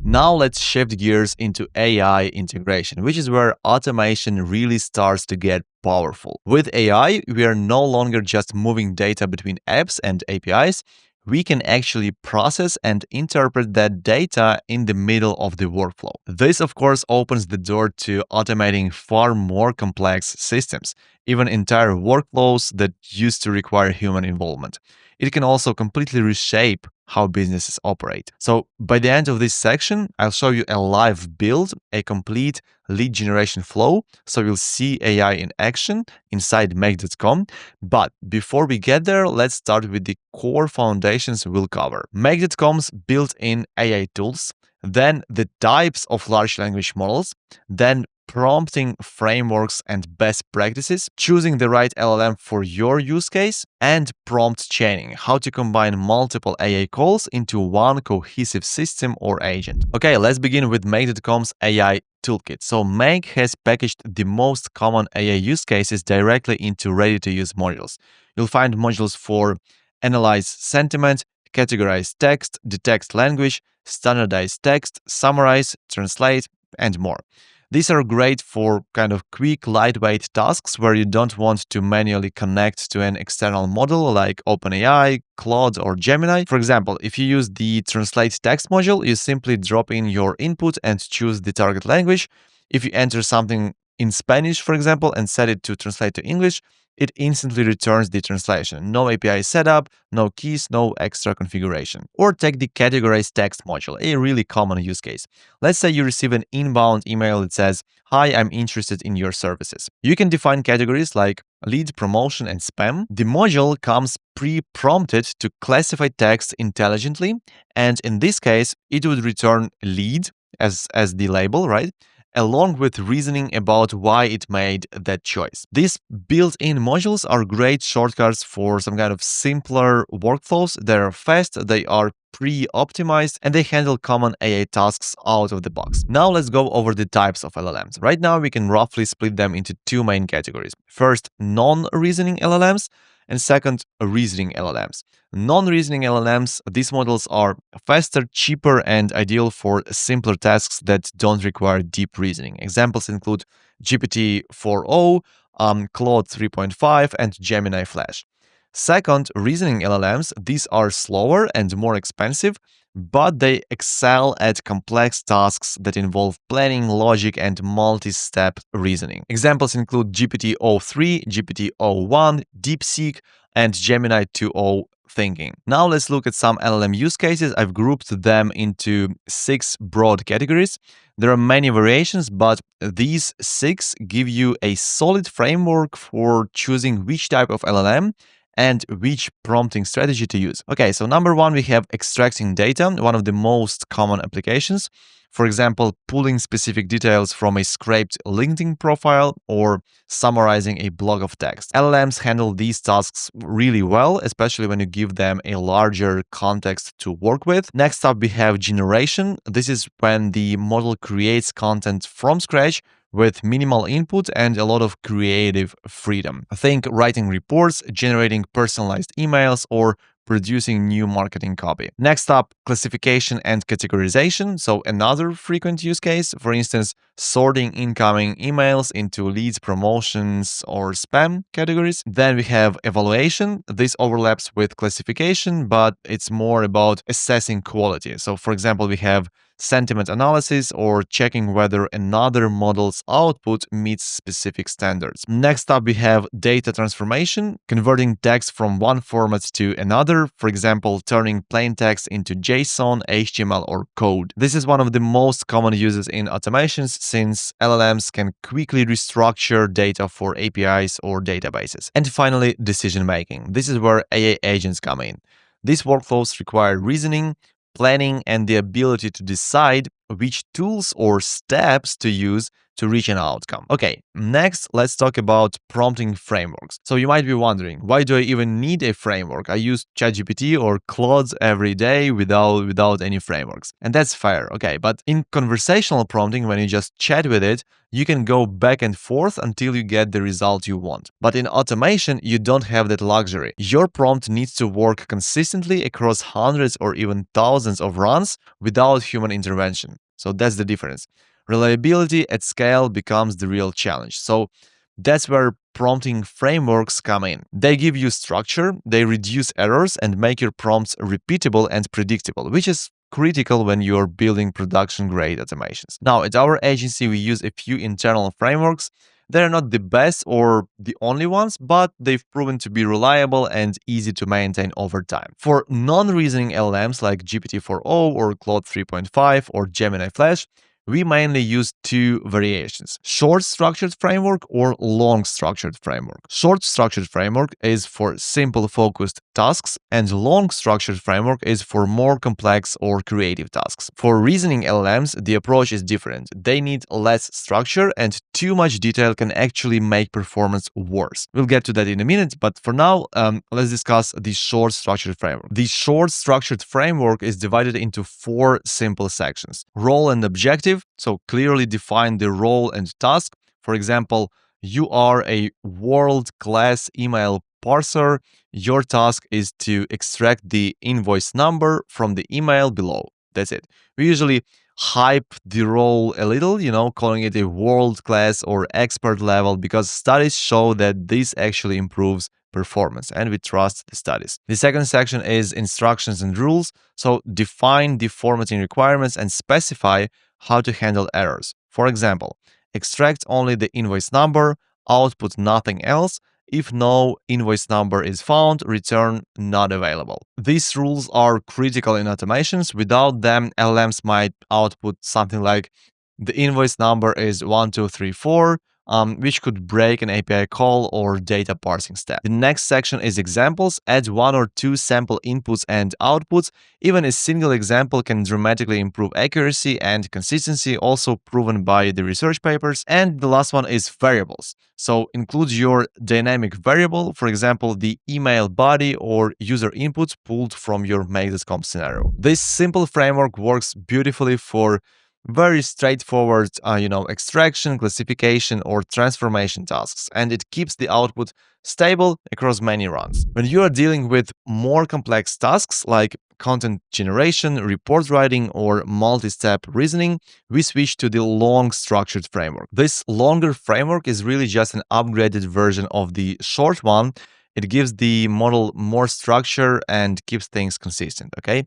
Now let's shift gears into AI integration, which is where automation really starts to get powerful. With AI, we are no longer just moving data between apps and APIs. We can actually process and interpret that data in the middle of the workflow. This, of course, opens the door to automating far more complex systems, even entire workflows that used to require human involvement. It can also completely reshape how businesses operate. So by the end of this section, I'll show you a live build, a complete lead generation flow. So you'll see AI in action inside make.com. But before we get there, let's start with the core foundations we'll cover. Make.com's built-in AI tools. then the types of large language models, then prompting frameworks and best practices, choosing the right LLM for your use case, and prompt chaining, how to combine multiple AI calls into one cohesive system or agent. Okay, let's begin with Make.com's AI toolkit. So Make has packaged the most common AI use cases directly into ready-to-use modules. You'll find modules for analyze sentiment, categorize text, detect language, standardize text, summarize, translate, and more. These are great for kind of quick, lightweight tasks where you don't want to manually connect to an external model like OpenAI, Claude, or Gemini. For example, if you use the Translate Text module, you simply drop in your input and choose the target language. If you enter something in Spanish, for example, and set it to translate to English, it instantly returns the translation. No API setup, no keys, no extra configuration. Or take the Categorize Text module, a really common use case. Let's say you receive an inbound email that says, "Hi, I'm interested in your services." You can define categories like lead, promotion, and spam. The module comes pre-prompted to classify text intelligently, and in this case, it would return lead as the label, right? Along with reasoning about why it made that choice. These built-in modules are great shortcuts for some kind of simpler workflows. They're fast, they are pre-optimized, and they handle common AI tasks out of the box. Now let's go over the types of LLMs. Right now, we can roughly split them into two main categories. First, non-reasoning LLMs, and second, reasoning LLMs. Non-reasoning LLMs, these models are faster, cheaper, and ideal for simpler tasks that don't require deep reasoning. Examples include GPT-4o, Claude 3.5, and Gemini Flash. Second, reasoning LLMs, these are slower and more expensive, but they excel at complex tasks that involve planning, logic, and multi-step reasoning. Examples include GPT-o3, GPT-o1, DeepSeek, and Gemini 2o thinking. Now let's look at some LLM use cases. I've grouped them into 6 broad categories. There are many variations, but these 6 give you a solid framework for choosing which type of LLM and which prompting strategy to use. Okay, so number 1, we have extracting data, one of the most common applications. For example, pulling specific details from a scraped LinkedIn profile or summarizing a block of text. LLMs handle these tasks really well, especially when you give them a larger context to work with. Next up, we have generation. This is when the model creates content from scratch with minimal input and a lot of creative freedom. Think writing reports, generating personalized emails, or producing new marketing copy. Next up, classification and categorization. So another frequent use case, for instance, sorting incoming emails into leads, promotions, or spam categories. Then we have evaluation. This overlaps with classification, but it's more about assessing quality. So for example, we have sentiment analysis or checking whether another model's output meets specific standards. Next up, we have data transformation, converting text from one format to another, for example, turning plain text into JSON, HTML, or code. This is one of the most common uses in automations since LLMs can quickly restructure data for APIs or databases. And finally, decision making. This is where AI agents come in. These workflows require reasoning, planning, and the ability to decide which tools or steps to use to reach an outcome. Okay, next, let's talk about prompting frameworks. So you might be wondering, why do I even need a framework? I use ChatGPT or Claude every day without any frameworks. And that's fair, okay, but in conversational prompting, when you just chat with it, you can go back and forth until you get the result you want. But in automation, you don't have that luxury. Your prompt needs to work consistently across hundreds or even thousands of runs without human intervention. So that's the difference. Reliability at scale becomes the real challenge. So that's where prompting frameworks come in. They give you structure, they reduce errors, and make your prompts repeatable and predictable, which is critical when you're building production-grade automations. Now, at our agency, we use a few internal frameworks. They're not the best or the only ones, but they've proven to be reliable and easy to maintain over time. For non-reasoning LLMs like GPT-4o or Claude 3.5 or Gemini Flash, we mainly use two variations: short structured framework or long structured framework. Short structured framework is for simple focused tasks, and long structured framework is for more complex or creative tasks. For reasoning LLMs, the approach is different. They need less structure, and too much detail can actually make performance worse. We'll get to that in a minute, but for now, let's discuss the short structured framework. The short structured framework is divided into four simple sections: role and objective, so clearly define the role and task. For example, you are a world-class email parser. Your task is to extract the invoice number from the email below. That's it. We usually hype the role a little, calling it a world-class or expert level, because studies show that this actually improves performance, and we trust the studies. The second section is instructions and rules. So define the formatting requirements and specify how to handle errors. For example, extract only the invoice number, output nothing else. If no invoice number is found, return not available. These rules are critical in automations. Without them, LLMs might output something like the invoice number is 1234, which could break an API call or data parsing step. The next section is examples. Add one or two sample inputs and outputs. Even a single example can dramatically improve accuracy and consistency, also proven by the research papers. And the last one is variables. So include your dynamic variable, for example, the email body or user inputs pulled from your make.com scenario. This simple framework works beautifully for very straightforward, extraction, classification, or transformation tasks, and it keeps the output stable across many runs. When you are dealing with more complex tasks like content generation, report writing, or multi-step reasoning, we switch to the long structured framework. This longer framework is really just an upgraded version of the short one. It gives the model more structure and keeps things consistent, okay?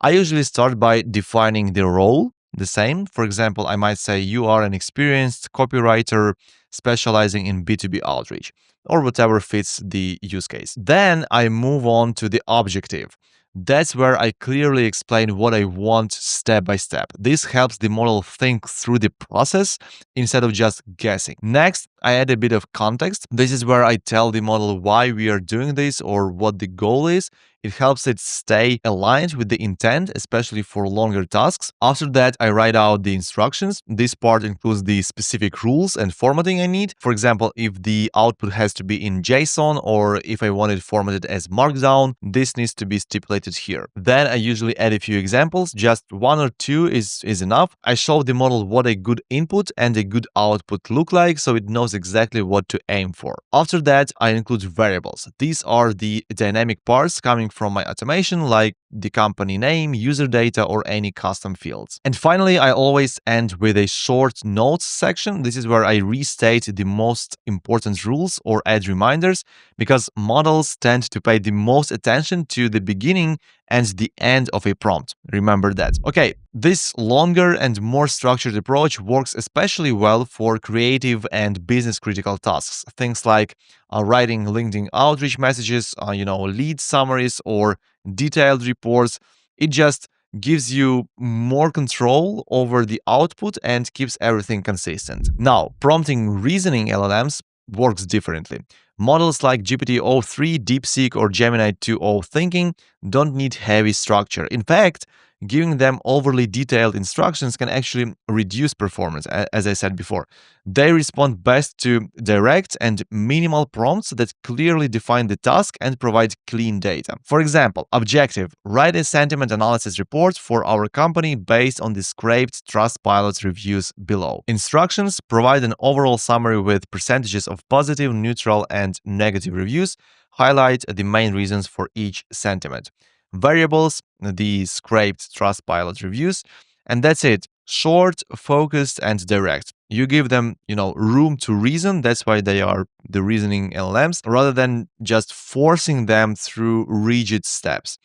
I usually start by defining the role the same. For example, I might say you are an experienced copywriter specializing in B2B outreach, or whatever fits the use case. Then I move on to the objective. That's where I clearly explain what I want step by step. This helps the model think through the process instead of just guessing. Next, I add a bit of context. This is where I tell the model why we are doing this or what the goal is. It helps it stay aligned with the intent, especially for longer tasks. After that, I write out the instructions. This part includes the specific rules and formatting I need. For example, if the output has to be in JSON or if I want it formatted as Markdown, this needs to be stipulated here. Then I usually add a few examples. Just one or two is enough. I show the model what a good input and a good output look like, so it knows exactly what to aim for. After that, I include variables. These are the dynamic parts coming from my automation, like the company name, user data, or any custom fields. And finally, I always end with a short notes section. This is where I restate the most important rules or add reminders, because models tend to pay the most attention to the beginning and the end of a prompt. Remember that. Okay, this longer and more structured approach works especially well for creative and business critical tasks. Things like writing LinkedIn outreach messages, lead summaries, or detailed reports. It just gives you more control over the output and keeps everything consistent. Now, prompting reasoning LLMs works differently. Models like GPT-o3, DeepSeek, or Gemini 2.0 Thinking don't need heavy structure. In fact, giving them overly detailed instructions can actually reduce performance, as I said before. They respond best to direct and minimal prompts that clearly define the task and provide clean data. For example, objective: write a sentiment analysis report for our company based on the scraped Trustpilot reviews below. Instructions: provide an overall summary with percentages of positive, neutral, and negative reviews. Highlight the main reasons for each sentiment. Variables: the scraped Trustpilot reviews, and that's it. Short, focused, and direct. You give them, room to reason. That's why they are the reasoning LLMs, rather than just forcing them through rigid steps.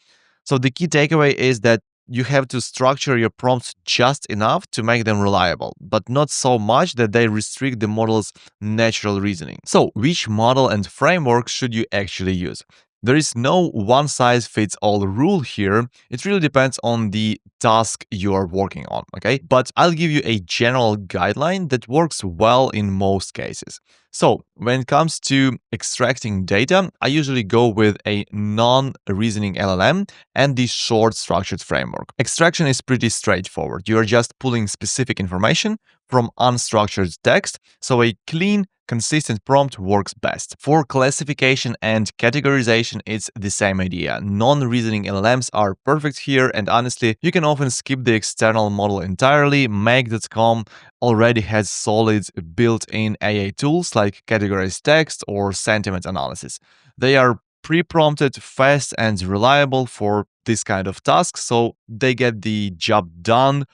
So the key takeaway is that you have to structure your prompts just enough to make them reliable, but not so much that they restrict the model's natural reasoning. So, which model and framework should you actually use? There is no one size fits all rule here. It really depends on the task you are working on, okay? But I'll give you a general guideline that works well in most cases. So, when it comes to extracting data, I usually go with a non-reasoning LLM and the short structured framework. Extraction is pretty straightforward. You are just pulling specific information from unstructured text, so a clean, consistent prompt works best. For classification and categorization, it's the same idea. Non-reasoning LLMs are perfect here, and honestly, you can often skip the external model entirely. Make.com already has solid built-in AI tools like categorized text or sentiment analysis. They are pre-prompted, fast, and reliable for this kind of tasks, so they get the job done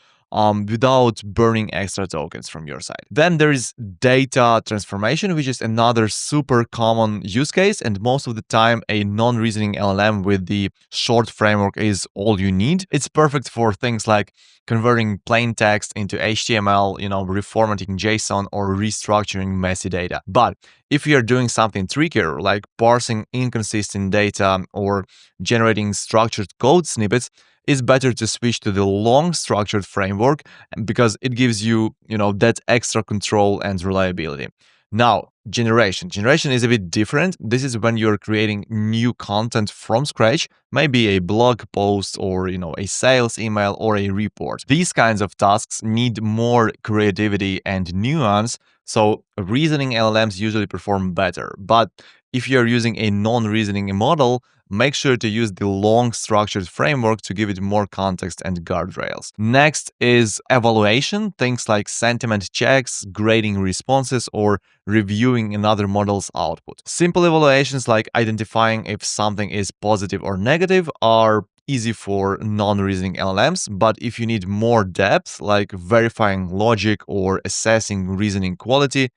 without burning extra tokens from your side. Then there is data transformation, which is another super common use case, and most of the time a non-reasoning LLM with the short framework is all you need. It's perfect for things like converting plain text into HTML, reformatting JSON or restructuring messy data. But if you're doing something trickier, like parsing inconsistent data or generating structured code snippets, it's better to switch to the long structured framework because it gives you, that extra control and reliability. Now, generation. Generation is a bit different. This is when you're creating new content from scratch, maybe a blog post or, a sales email or a report. These kinds of tasks need more creativity and nuance, so reasoning LLMs usually perform better. But if you're using a non-reasoning model, make sure to use the long structured framework to give it more context and guardrails. Next is evaluation, things like sentiment checks, grading responses, or reviewing another model's output. Simple evaluations like identifying if something is positive or negative are easy for non-reasoning LLMs, but if you need more depth, like verifying logic or assessing reasoning quality,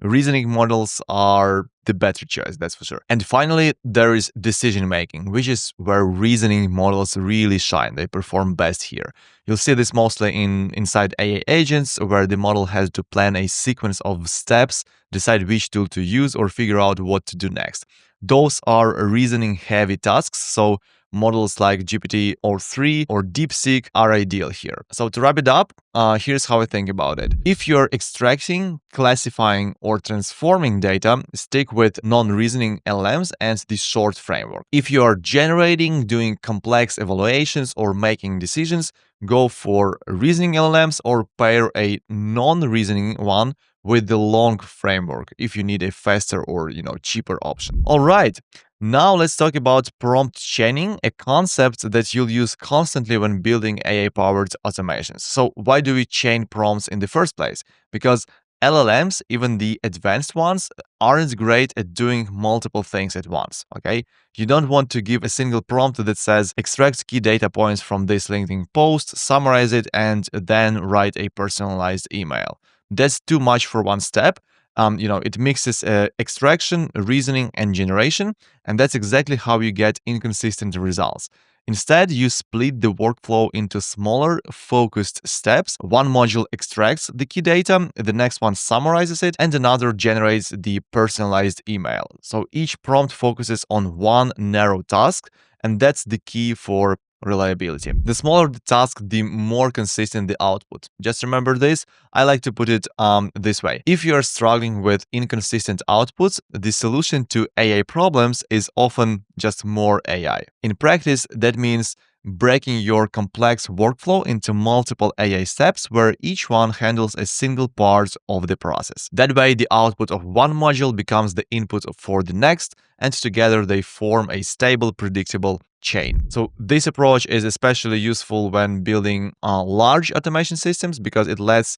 reasoning models are the better choice, that's for sure. And finally, there is decision making, which is where reasoning models really shine. They perform best here. You'll see this mostly inside AI agents, where the model has to plan a sequence of steps, decide which tool to use, or figure out what to do next. Those are reasoning heavy tasks, so models like GPT or 3 or DeepSeek are ideal here. So to wrap it up, here's how I think about it. If you're extracting, classifying, or transforming data, stick with non-reasoning LLMs and the short framework. If you are generating, doing complex evaluations, or making decisions, go for reasoning LLMs or pair a non-reasoning one with the long framework if you need a faster or cheaper option. All right. Now let's talk about prompt chaining, a concept that you'll use constantly when building AI-powered automations. So why do we chain prompts in the first place? Because LLMs, even the advanced ones, aren't great at doing multiple things at once, okay? You don't want to give a single prompt that says, extract key data points from this LinkedIn post, summarize it, and then write a personalized email. That's too much for one step. It mixes extraction, reasoning, and generation, and that's exactly how you get inconsistent results. Instead, you split the workflow into smaller, focused steps. One module extracts the key data, the next one summarizes it, and another generates the personalized email. So each prompt focuses on one narrow task, and that's the key for reliability. The smaller the task, the more consistent the output. Just remember this. I like to put it this way. If you are struggling with inconsistent outputs, the solution to AI problems is often just more AI. In practice, that means breaking your complex workflow into multiple AI steps where each one handles a single part of the process. That way, the output of one module becomes the input for the next, and together they form a stable, predictable chain. So this approach is especially useful when building large automation systems because it lets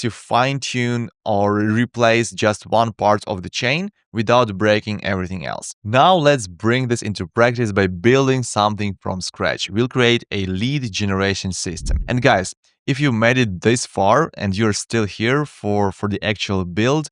you fine-tune or replace just one part of the chain without breaking everything else. Now let's bring this into practice by building something from scratch. We'll create a lead generation system. And guys, if you made it this far and you're still here for the actual build,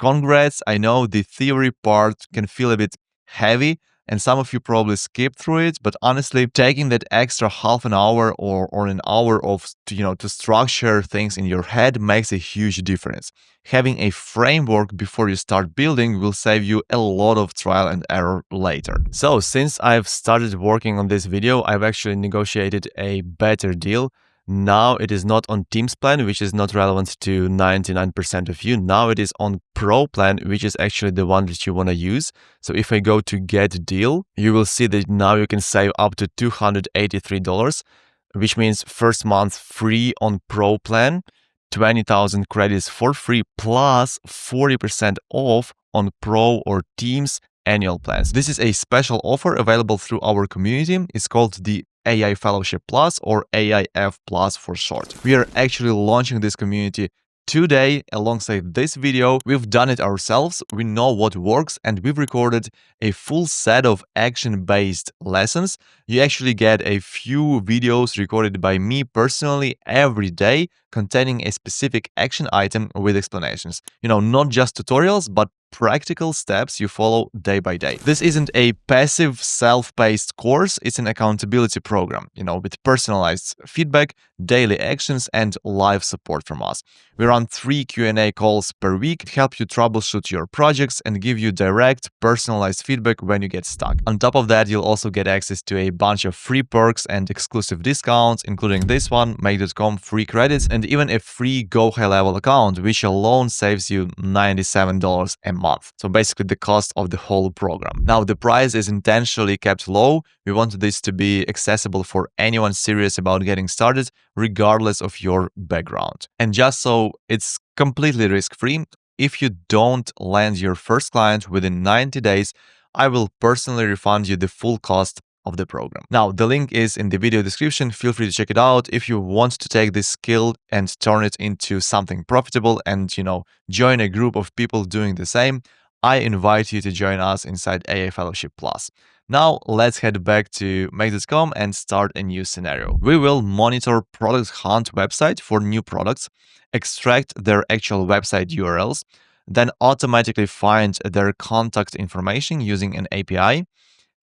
congrats. I know the theory part can feel a bit heavy, and some of you probably skip through it, but honestly, taking that extra half an hour or an hour of, to structure things in your head makes a huge difference. Having a framework before you start building will save you a lot of trial and error later. So since I've started working on this video, I've actually negotiated a better deal. Now it is not on Teams plan, which is not relevant to 99% of you. Now it is on Pro plan, which is actually the one that you want to use. So if I go to get deal, you will see that now you can save up to $283, which means first month free on Pro plan, 20,000 credits for free, plus 40% off on Pro or Teams annual plans. This is a special offer available through our community. It's called the AI Fellowship Plus, or AIF Plus for short. We are actually launching this community today alongside this video. We've done it ourselves, we know what works, and we've recorded a full set of action-based lessons. You actually get a few videos recorded by me personally every day containing a specific action item with explanations. Not just tutorials, but practical steps you follow day by day. This isn't a passive self-paced course, it's an accountability program, with personalized feedback, daily actions, and live support from us. We run 3 Q&A calls per week to help you troubleshoot your projects and give you direct, personalized feedback when you get stuck. On top of that, you'll also get access to a bunch of free perks and exclusive discounts, including this one, Make.com free credits, and even a free Go High Level account, which alone saves you $97 a month. So basically the cost of the whole program. Now, the price is intentionally kept low. We want this to be accessible for anyone serious about getting started, regardless of your background. And just so it's completely risk-free, if you don't land your first client within 90 days, I will personally refund you the full cost of the program. Now, the link is in the video description. Feel free to check it out if you want to take this skill and turn it into something profitable and, join a group of people doing the same. I invite you to join us inside AI Fellowship Plus. Now, let's head back to Make.com and start a new scenario. We will monitor Product Hunt website for new products, extract their actual website URLs, then automatically find their contact information using an API,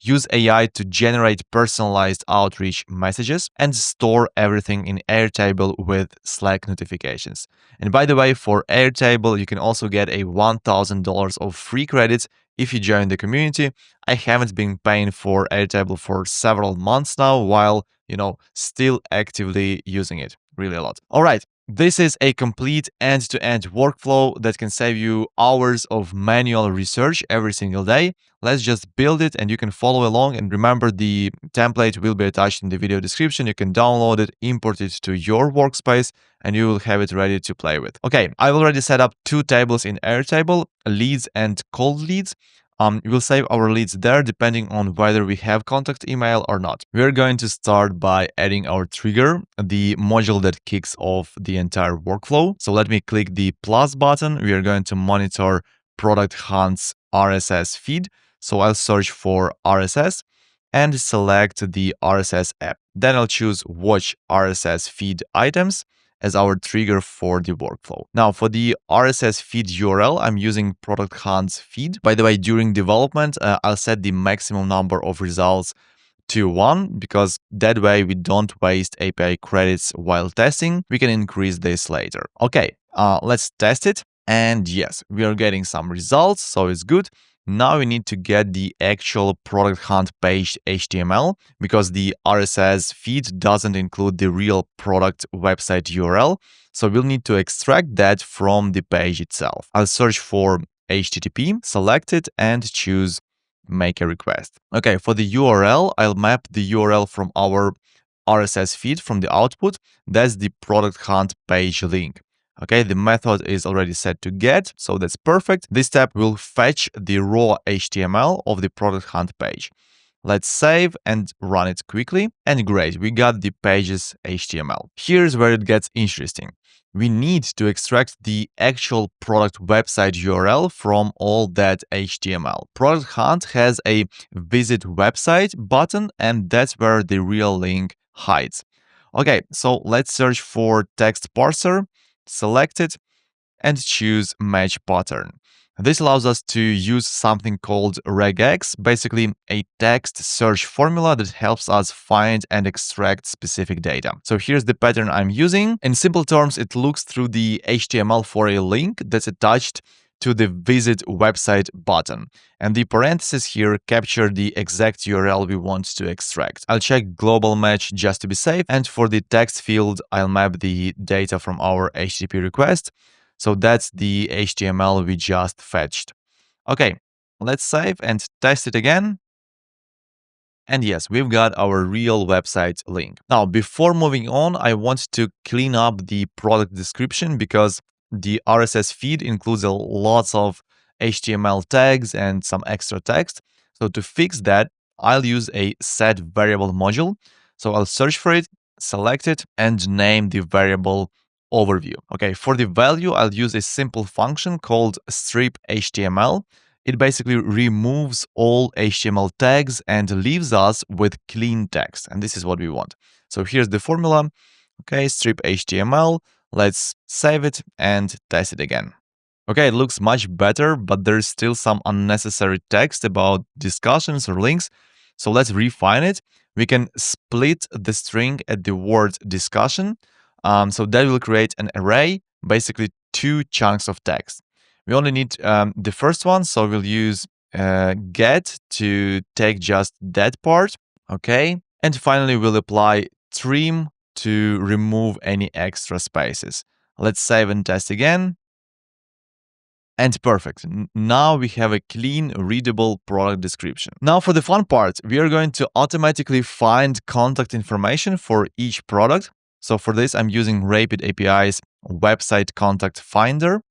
use AI to generate personalized outreach messages, and store everything in Airtable with Slack notifications. And by the way, for Airtable, you can also get a $1,000 of free credits if you join the community. I haven't been paying for Airtable for several months now, while, still actively using it really a lot. All right. This is a complete end-to-end workflow that can save you hours of manual research every single day. Let's just build it and you can follow along. And remember, the template will be attached in the video description. You can download it, import it to your workspace, and you will have it ready to play with. Okay, I've already set up 2 tables in Airtable, leads and cold leads. We will save our leads there depending on whether we have contact email or not. We're going to start by adding our trigger, the module that kicks off the entire workflow. So let me click the plus button. We are going to monitor Product Hunt's RSS feed. So I'll search for RSS and select the RSS app. Then I'll choose Watch RSS feed items as our trigger for the workflow. Now, for the RSS feed URL, I'm using Product Hunt's feed. By the way, during development, I'll set the maximum number of results to 1, because that way we don't waste API credits while testing. We can increase this later. Okay, let's test it. And yes, we are getting some results, so it's good. Now we need to get the actual Product Hunt page HTML, because the RSS feed doesn't include the real product website URL. So we'll need to extract that from the page itself. I'll search for HTTP, select it, and choose Make a Request. Okay, for the URL, I'll map the URL from our RSS feed from the output. That's the Product Hunt page link. Okay, the method is already set to get, so that's perfect. This step will fetch the raw HTML of the Product Hunt page. Let's save and run it quickly. And great, we got the page's HTML. Here's where it gets interesting. We need to extract the actual product website URL from all that HTML. Product Hunt has a Visit Website button, and that's where the real link hides. Okay, so let's search for text parser. Select it and choose Match Pattern. This allows us to use something called regex, basically a text search formula that helps us find and extract specific data. So here's the pattern I'm using. In simple terms, it looks through the HTML for a link that's attached to the visit website button. And the parentheses here capture the exact URL we want to extract. I'll check global match just to be safe. And for the text field, I'll map the data from our HTTP request. So that's the HTML we just fetched. Okay, let's save and test it again. And yes, we've got our real website link. Now, before moving on, I want to clean up the product description because the RSS feed includes a lots of HTML tags and some extra text. So to fix that, I'll use a set variable module. So I'll search for it, select it, and name the variable overview. Okay, for the value, I'll use a simple function called strip HTML. It basically removes all HTML tags and leaves us with clean text. And this is what we want. So here's the formula. Okay, strip HTML. Let's save it and test it again. Okay, it looks much better, but there's still some unnecessary text about discussions or links. So let's refine it. We can split the string at the word discussion. So that will create an array, basically 2 chunks of text. We only need the first one, so we'll use get to take just that part, okay? And finally, we'll apply trim to remove any extra spaces. Let's save and test again. And perfect. Now we have a clean, readable product description. Now for the fun part, we are going to automatically find contact information for each product. So for this, I'm using Rapid API's website contact finder.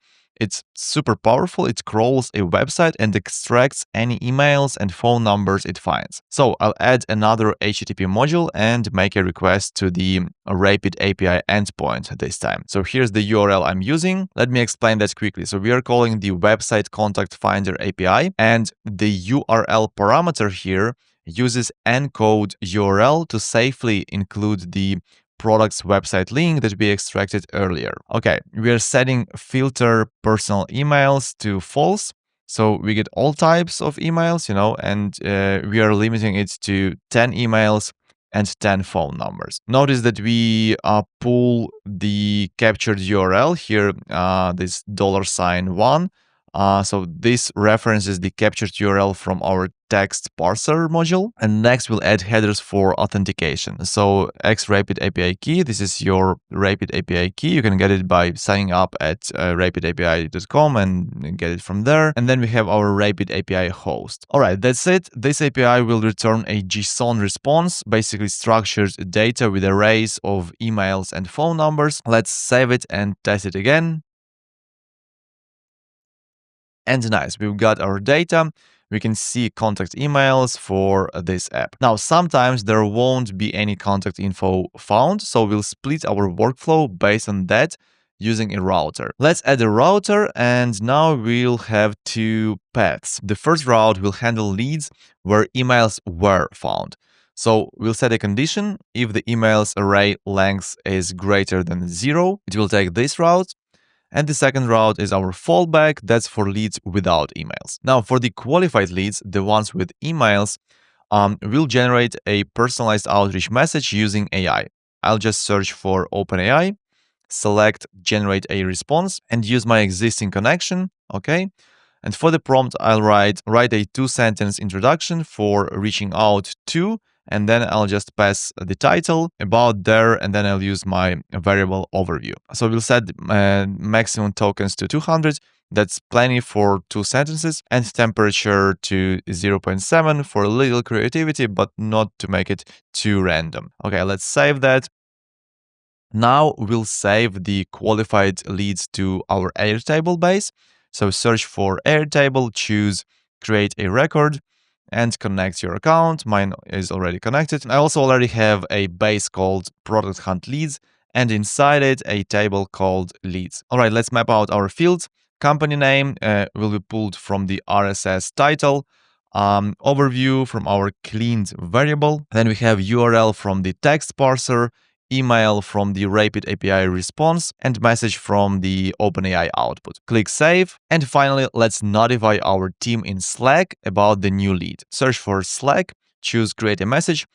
It's super powerful. It crawls a website and extracts any emails and phone numbers it finds. So I'll add another HTTP module and make a request to the Rapid API endpoint this time. So here's the URL I'm using. Let me explain that quickly. So we are calling the website contact finder API, and the URL parameter here uses encode URL to safely include the product's website link that we extracted earlier. Okay, we are setting filter personal emails to false. So we get all types of emails, and we are limiting it to 10 emails and 10 phone numbers. Notice that we pull the captured URL here, this $1. So this references the captured URL from our text parser module. And next we'll add headers for authentication. So X Rapid API key, this is your Rapid API key. You can get it by signing up at rapidapi.com and get it from there. And then we have our Rapid API host. All right, that's it. This API will return a JSON response, basically structured data with arrays of emails and phone numbers. Let's save it and test it again. And nice, we've got our data. We can see contact emails for this app. Now, sometimes there won't be any contact info found, so we'll split our workflow based on that using a router. Let's add a router, and now we'll have 2 paths. The first route will handle leads where emails were found. So we'll set a condition. If the emails array length is greater than 0, it will take this route. And the second route is our fallback. That's for leads without emails. Now, for the qualified leads, the ones with emails, we'll generate a personalized outreach message using AI. I'll just search for OpenAI, select generate a response, and use my existing connection. Okay. And for the prompt, I'll write a 2-sentence introduction for reaching out to, and then I'll just pass the title about there, and then I'll use my variable overview. So we'll set maximum tokens to 200. That's plenty for 2 sentences, and temperature to 0.7 for a little creativity, but not to make it too random. Okay, let's save that. Now we'll save the qualified leads to our Airtable base. So search for Airtable, choose create a record, and connect your account. Mine is already connected. I also already have a base called Product Hunt Leads, and inside it a table called Leads. All right, let's map out our fields. Company name will be pulled from the RSS title. Overview from our cleaned variable. Then we have URL from the text parser, email from the Rapid API response, and message from the OpenAI output. Click Save. And finally, let's notify our team in Slack about the new lead. Search for Slack, choose Create a Message,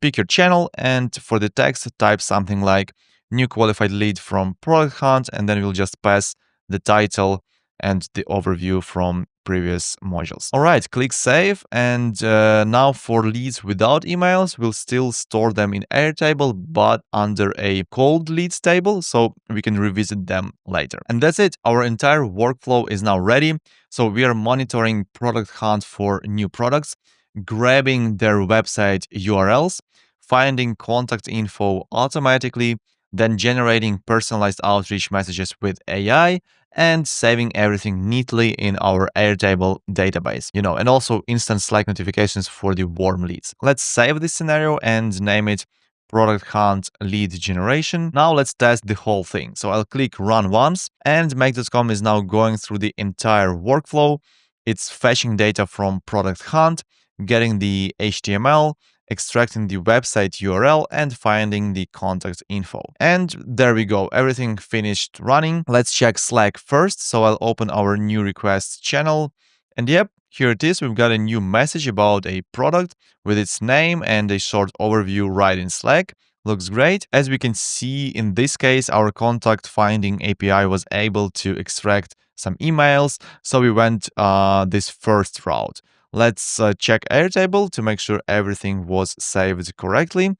pick your channel, and for the text, type something like new qualified lead from Product Hunt, and then we'll just pass the title and the overview from previous modules. All right, click Save. And now for leads without emails, we'll still store them in Airtable, but under a cold leads table, so we can revisit them later. And that's it. Our entire workflow is now ready. So we are monitoring Product Hunt for new products, grabbing their website URLs, finding contact info automatically, then generating personalized outreach messages with AI, and saving everything neatly in our Airtable database, and also instant Slack notifications for the warm leads. Let's save this scenario and name it Product Hunt Lead Generation. Now let's test the whole thing. So I'll click Run once, and Make.com is now going through the entire workflow. It's fetching data from Product Hunt, getting the HTML, extracting the website URL, and finding the contact info. And there we go, everything finished running. Let's check Slack first. So I'll open our new requests channel, and yep, here it is. We've got a new message about a product with its name and a short overview right in Slack. Looks great. As we can see, in this case, our contact finding API was able to extract some emails, so we went this first route. Let's check Airtable to make sure everything was saved correctly.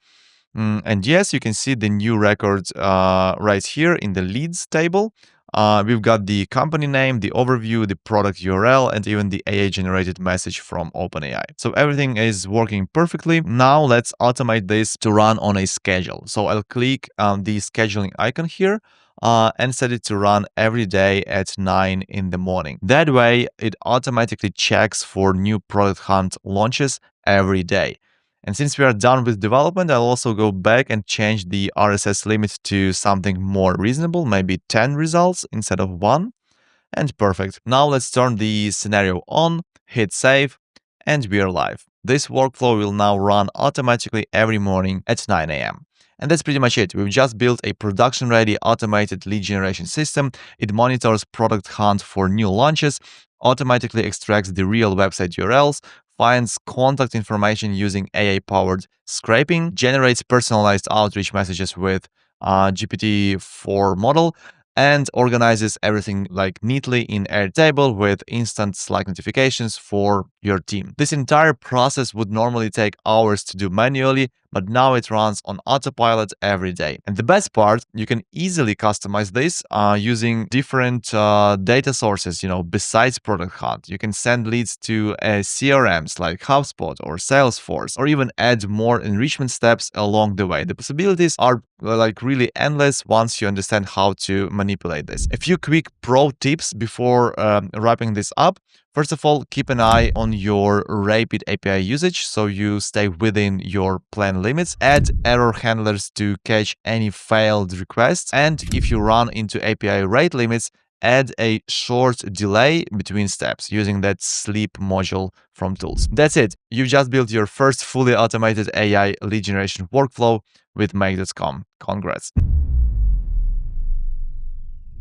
And yes, you can see the new records right here in the leads table. We've got the company name, the overview, the product URL, and even the AI-generated message from OpenAI. So everything is working perfectly. Now let's automate this to run on a schedule. So I'll click the scheduling icon here and set it to run every day at 9 in the morning. That way, it automatically checks for new Product Hunt launches every day. And since we are done with development, I'll also go back and change the RSS limit to something more reasonable, maybe 10 results instead of 1. And perfect. Now let's turn the scenario on, hit save, and we are live. This workflow will now run automatically every morning at 9 a.m. And that's pretty much it. We've just built a production-ready automated lead generation system. It monitors Product Hunt for new launches, automatically extracts the real website URLs, finds contact information using AI-powered scraping, generates personalized outreach messages with GPT-4 model, and organizes everything neatly in Airtable with instant Slack notifications for your team. This entire process would normally take hours to do manually, but now it runs on autopilot every day. And the best part, you can easily customize this using different data sources, besides Product Hunt. You can send leads to CRMs like HubSpot or Salesforce, or even add more enrichment steps along the way. The possibilities are really endless once you understand how to manipulate this. A few quick pro tips before wrapping this up. First of all, keep an eye on your Rapid API usage so you stay within your plan limits. Add error handlers to catch any failed requests. And if you run into API rate limits, add a short delay between steps using that sleep module from tools. That's it. You just built your first fully automated AI lead generation workflow with Make.com. Congrats.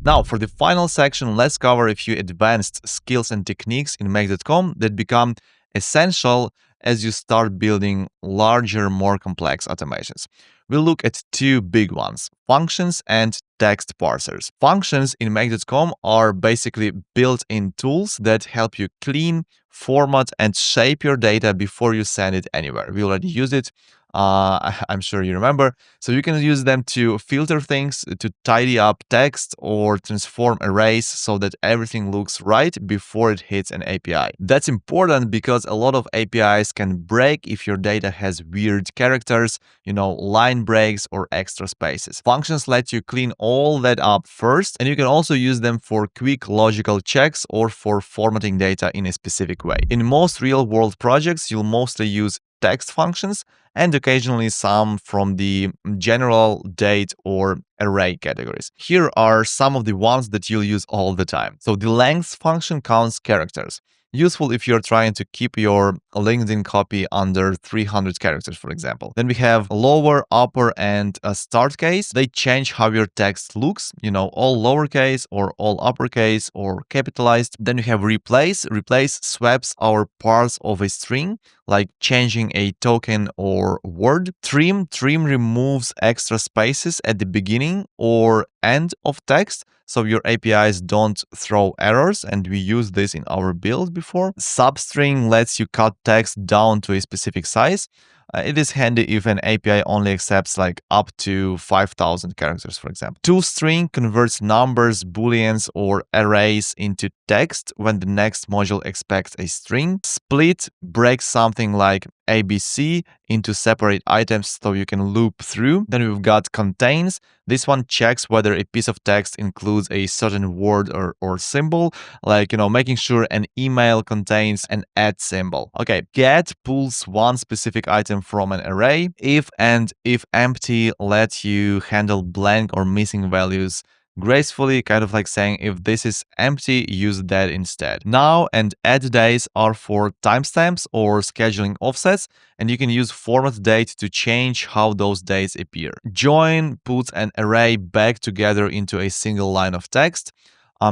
Now, for the final section, let's cover a few advanced skills and techniques in Make.com that become essential as you start building larger, more complex automations. We'll look at two big ones: functions and text parsers. Functions in Make.com are basically built-in tools that help you clean, format, and shape your data before you send it anywhere. We already used it. I'm sure you remember. So you can use them to filter things, to tidy up text, or transform arrays so that everything looks right before it hits an API. That's important because a lot of APIs can break if your data has weird characters, line breaks or extra spaces. Functions let you clean all that up first, and you can also use them for quick logical checks or for formatting data in a specific way. In most real-world projects, you'll mostly use text functions and occasionally some from the general, date, or array categories. Here are some of the ones that you'll use all the time. So the length function counts characters. useful if you're trying to keep your LinkedIn copy under 300 characters, for example. Then we have lower, upper, and a start case. They change how your text looks, all lowercase or all uppercase or capitalized. Then we have replace. Replace swaps our parts of a string, like changing a token or word. Trim removes extra spaces at the beginning or end of text, so your APIs don't throw errors, and we used this in our build before. Substring lets you cut text down to a specific size. It is handy if an API only accepts like up to 5,000 characters, for example. ToString converts numbers, booleans, or arrays into text when the next module expects a string. Split breaks something like ABC into separate items so you can loop through. Then we've got contains. This one checks whether a piece of text includes a certain word or symbol, like, making sure an email contains an @ symbol. Okay, get pulls one specific item from an array. If and if empty lets you handle blank or missing values gracefully, kind of like saying if this is empty, use that instead. Now and add days are for timestamps or scheduling offsets, and you can use format date to change how those dates appear. Join puts an array back together into a single line of text.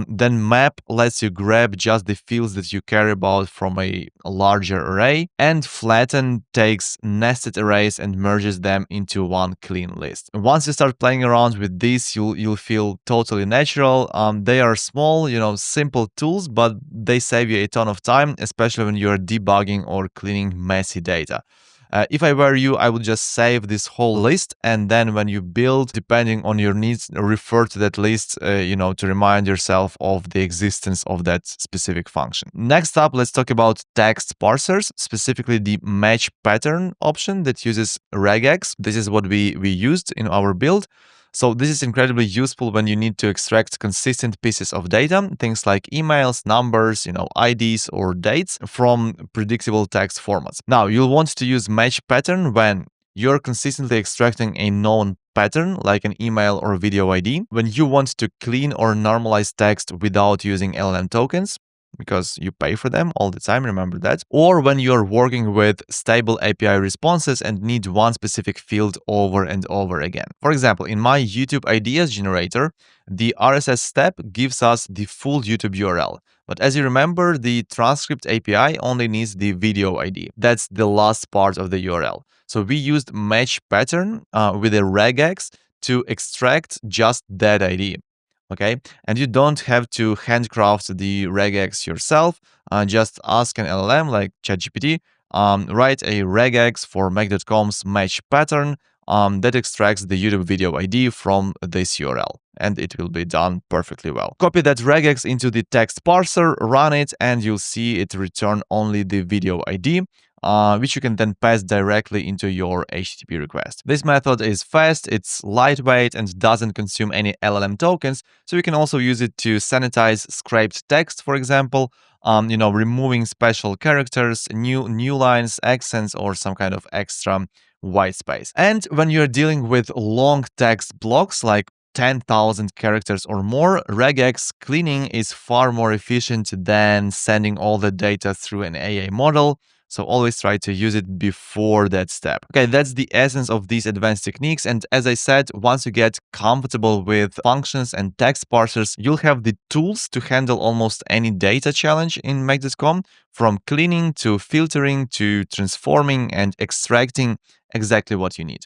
Then map lets you grab just the fields that you care about from a larger array, and flatten takes nested arrays and merges them into one clean list. Once you start playing around with this, you'll feel totally natural. They are small, simple tools, but they save you a ton of time, especially when you're debugging or cleaning messy data. If I were you, I would just save this whole list, and then when you build, depending on your needs, refer to that list, to remind yourself of the existence of that specific function. Next up, let's talk about text parsers, specifically the match pattern option that uses regex. This is what we used in our build. So this is incredibly useful when you need to extract consistent pieces of data, things like emails, numbers, IDs or dates from predictable text formats. Now, you'll want to use match pattern when you're consistently extracting a known pattern like an email or video ID, when you want to clean or normalize text without using LLM tokens, because you pay for them all the time, remember that. Or when you're working with stable API responses and need one specific field over and over again. For example, in my YouTube ideas generator, the RSS step gives us the full YouTube URL. But as you remember, the transcript API only needs the video ID. That's the last part of the URL. So we used match pattern with a regex to extract just that ID. Okay, and you don't have to handcraft the regex yourself. Just ask an LLM like ChatGPT, write a regex for Mac.com's match pattern that extracts the YouTube video ID from this URL, and it will be done perfectly well. Copy that regex into the text parser, run it, and you'll see it return only the video ID. Which you can then pass directly into your HTTP request. This method is fast, it's lightweight, and doesn't consume any LLM tokens, so you can also use it to sanitize scraped text, for example, removing special characters, new lines, accents, or some kind of extra white space. And when you're dealing with long text blocks like 10,000 characters or more, regex cleaning is far more efficient than sending all the data through an AI model. So always try to use it before that step. Okay, that's the essence of these advanced techniques. And as I said, once you get comfortable with functions and text parsers, you'll have the tools to handle almost any data challenge in Mac.com, from cleaning to filtering to transforming and extracting exactly what you need.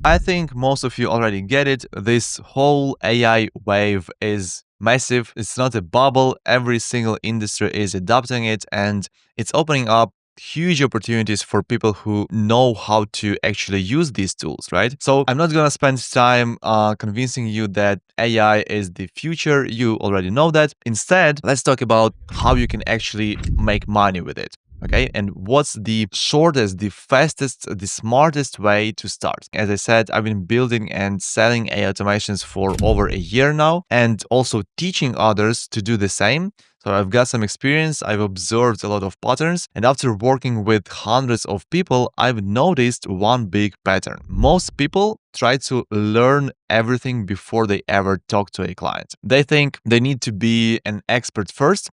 I think most of you already get it. This whole AI wave is massive. It's not a bubble. Every single industry is adopting it, and it's opening up huge opportunities for people who know how to actually use these tools, right? So I'm not gonna spend time convincing you that AI is the future. You already know that. Instead, let's talk about how you can actually make money with it. Okay, and what's the shortest, the fastest, the smartest way to start? As I said, I've been building and selling AI automations for over a year now, and also teaching others to do the same. So I've got some experience, I've observed a lot of patterns, and after working with hundreds of people, I've noticed one big pattern. Most people try to learn everything before they ever talk to a client. They think they need to be an expert first,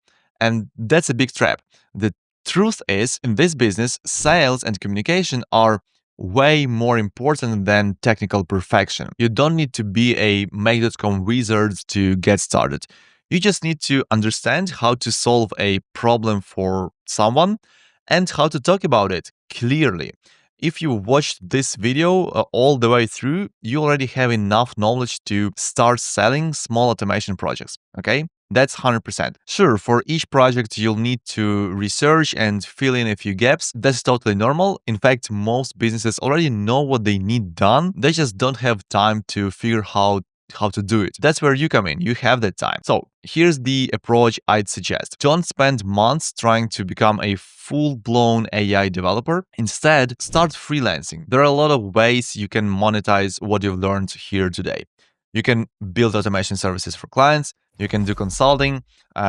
and that's a big trap. The truth is, in this business, sales and communication are way more important than technical perfection. You don't need to be a make.com wizard to get started. You just need to understand how to solve a problem for someone and how to talk about it clearly. If you watched this video all the way through, you already have enough knowledge to start selling small automation projects, okay? That's 100%. Sure, for each project, you'll need to research and fill in a few gaps. That's totally normal. In fact, most businesses already know what they need done. They just don't have time to figure out how to do it. That's where you come in. You have that time. So here's the approach I'd suggest. Don't spend months trying to become a full-blown AI developer. Instead, start freelancing. There are a lot of ways you can monetize what you've learned here today. You can build automation services for clients. You can do consulting.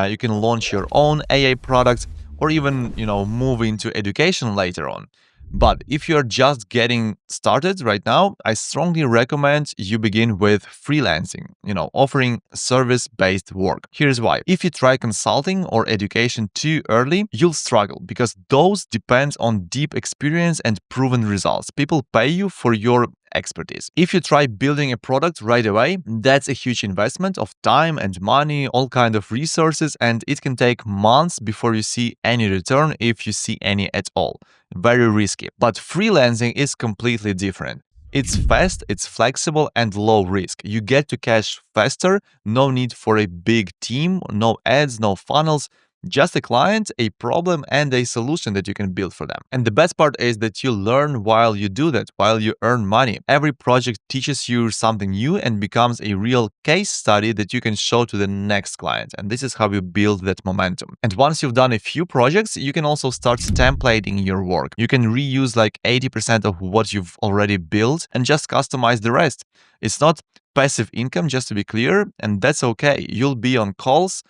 You can launch your own AI product, or even, move into education later on. But if you're just getting started right now, I strongly recommend you begin with freelancing, offering service-based work. Here's why. If you try consulting or education too early, you'll struggle because those depend on deep experience and proven results. People pay you for your expertise. If you try building a product right away, that's a huge investment of time and money, all kind of resources, and it can take months before you see any return, if you see any at all. Very risky. But freelancing is completely different. It's fast, it's flexible, and low risk. You get to cash faster, no need for a big team, no ads, no funnels. Just a client, a problem, and a solution that you can build for them. And the best part is that you learn while you do that, while you earn money. Every project teaches you something new and becomes a real case study that you can show to the next client. And this is how you build that momentum. And once you've done a few projects, you can also start templating your work. You can reuse like 80% of what you've already built and just customize the rest. It's not passive income, just to be clear, and that's okay. You'll be on calls.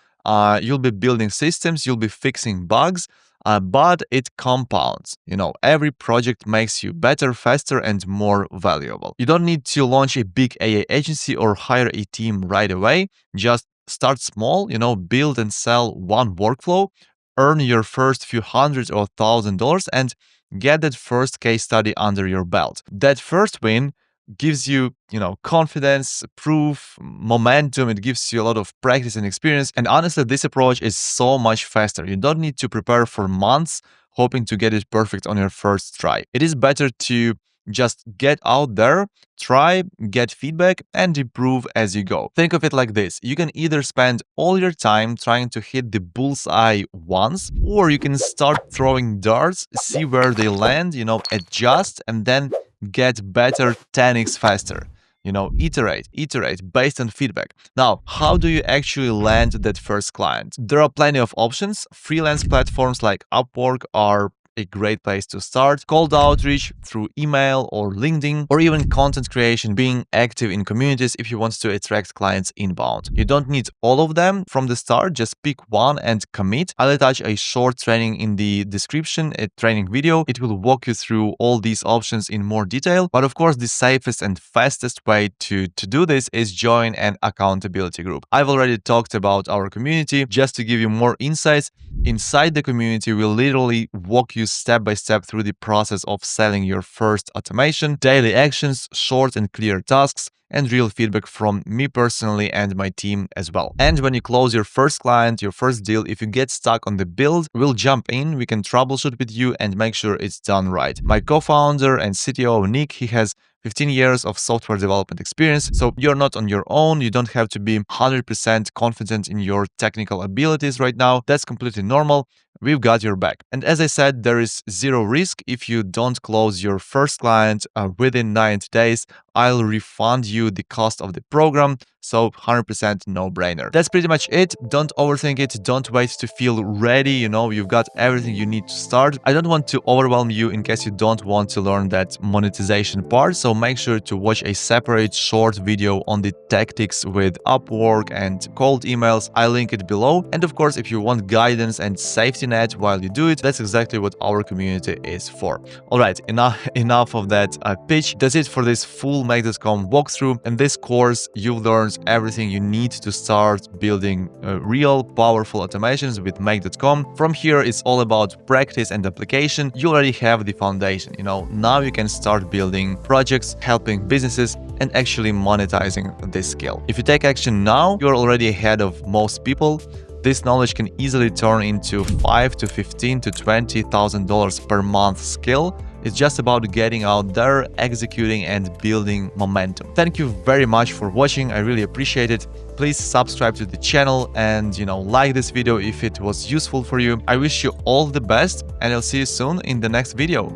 You'll be building systems, you'll be fixing bugs, but it compounds. Every project makes you better, faster, and more valuable. You don't need to launch a big AI agency or hire a team right away. Just start small, build and sell one workflow, earn your first few hundred or $1,000, and get that first case study under your belt. That first win gives you, confidence, proof, momentum. It gives you a lot of practice and experience. And honestly, this approach is so much faster. You don't need to prepare for months hoping to get it perfect on your first try. It is better to just get out there, try, get feedback, and improve as you go. Think of it like this. You can either spend all your time trying to hit the bullseye once, or you can start throwing darts, see where they land, adjust, and then get better 10x faster. Iterate based on feedback. Now, how do you actually land that first client? There are plenty of options. Freelance platforms like Upwork are a great place to start. Cold outreach through email or LinkedIn, or even content creation, being active in communities if you want to attract clients inbound. You don't need all of them from the start, just pick one and commit. I'll attach a short training in the description, a training video. It will walk you through all these options in more detail. But of course, the safest and fastest way to do this is join an accountability group. I've already talked about our community. Just to give you more insights, inside the community, we'll literally walk you step by step through the process of selling your first automation, daily actions, short and clear tasks, and real feedback from me personally and my team as well. And when you close your first client, your first deal, if you get stuck on the build, we'll jump in, we can troubleshoot with you and make sure it's done right. My co-founder and CTO, Nick, he has 15 years of software development experience, so you're not on your own. You don't have to be 100% confident in your technical abilities right now. That's completely normal. We've got your back. And as I said, there is zero risk if you don't close your first client within 90 days I'll refund you the cost of the program. So 100% no-brainer. That's pretty much it. Don't overthink it. Don't wait to feel ready. You've got everything you need to start. I don't want to overwhelm you in case you don't want to learn that monetization part. So make sure to watch a separate short video on the tactics with Upwork and cold emails. I'll link it below. And of course, if you want guidance and safety net while you do it, that's exactly what our community is for. All right, enough of that pitch. That's it for this full Make.com walkthrough. In this course, you'll learn everything you need to start building real powerful automations with Make.com. From here, it's all about practice and application. You already have the foundation. Now you can start building projects, helping businesses, and actually monetizing this skill. If you take action now, you're already ahead of most people. This knowledge can easily turn into $5,000 to $15,000 to $20,000 per month skill. It's just about getting out there, executing, and building momentum. Thank you very much for watching. I really appreciate it. Please subscribe to the channel and, like this video if it was useful for you. I wish you all the best, and I'll see you soon in the next video.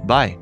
Bye.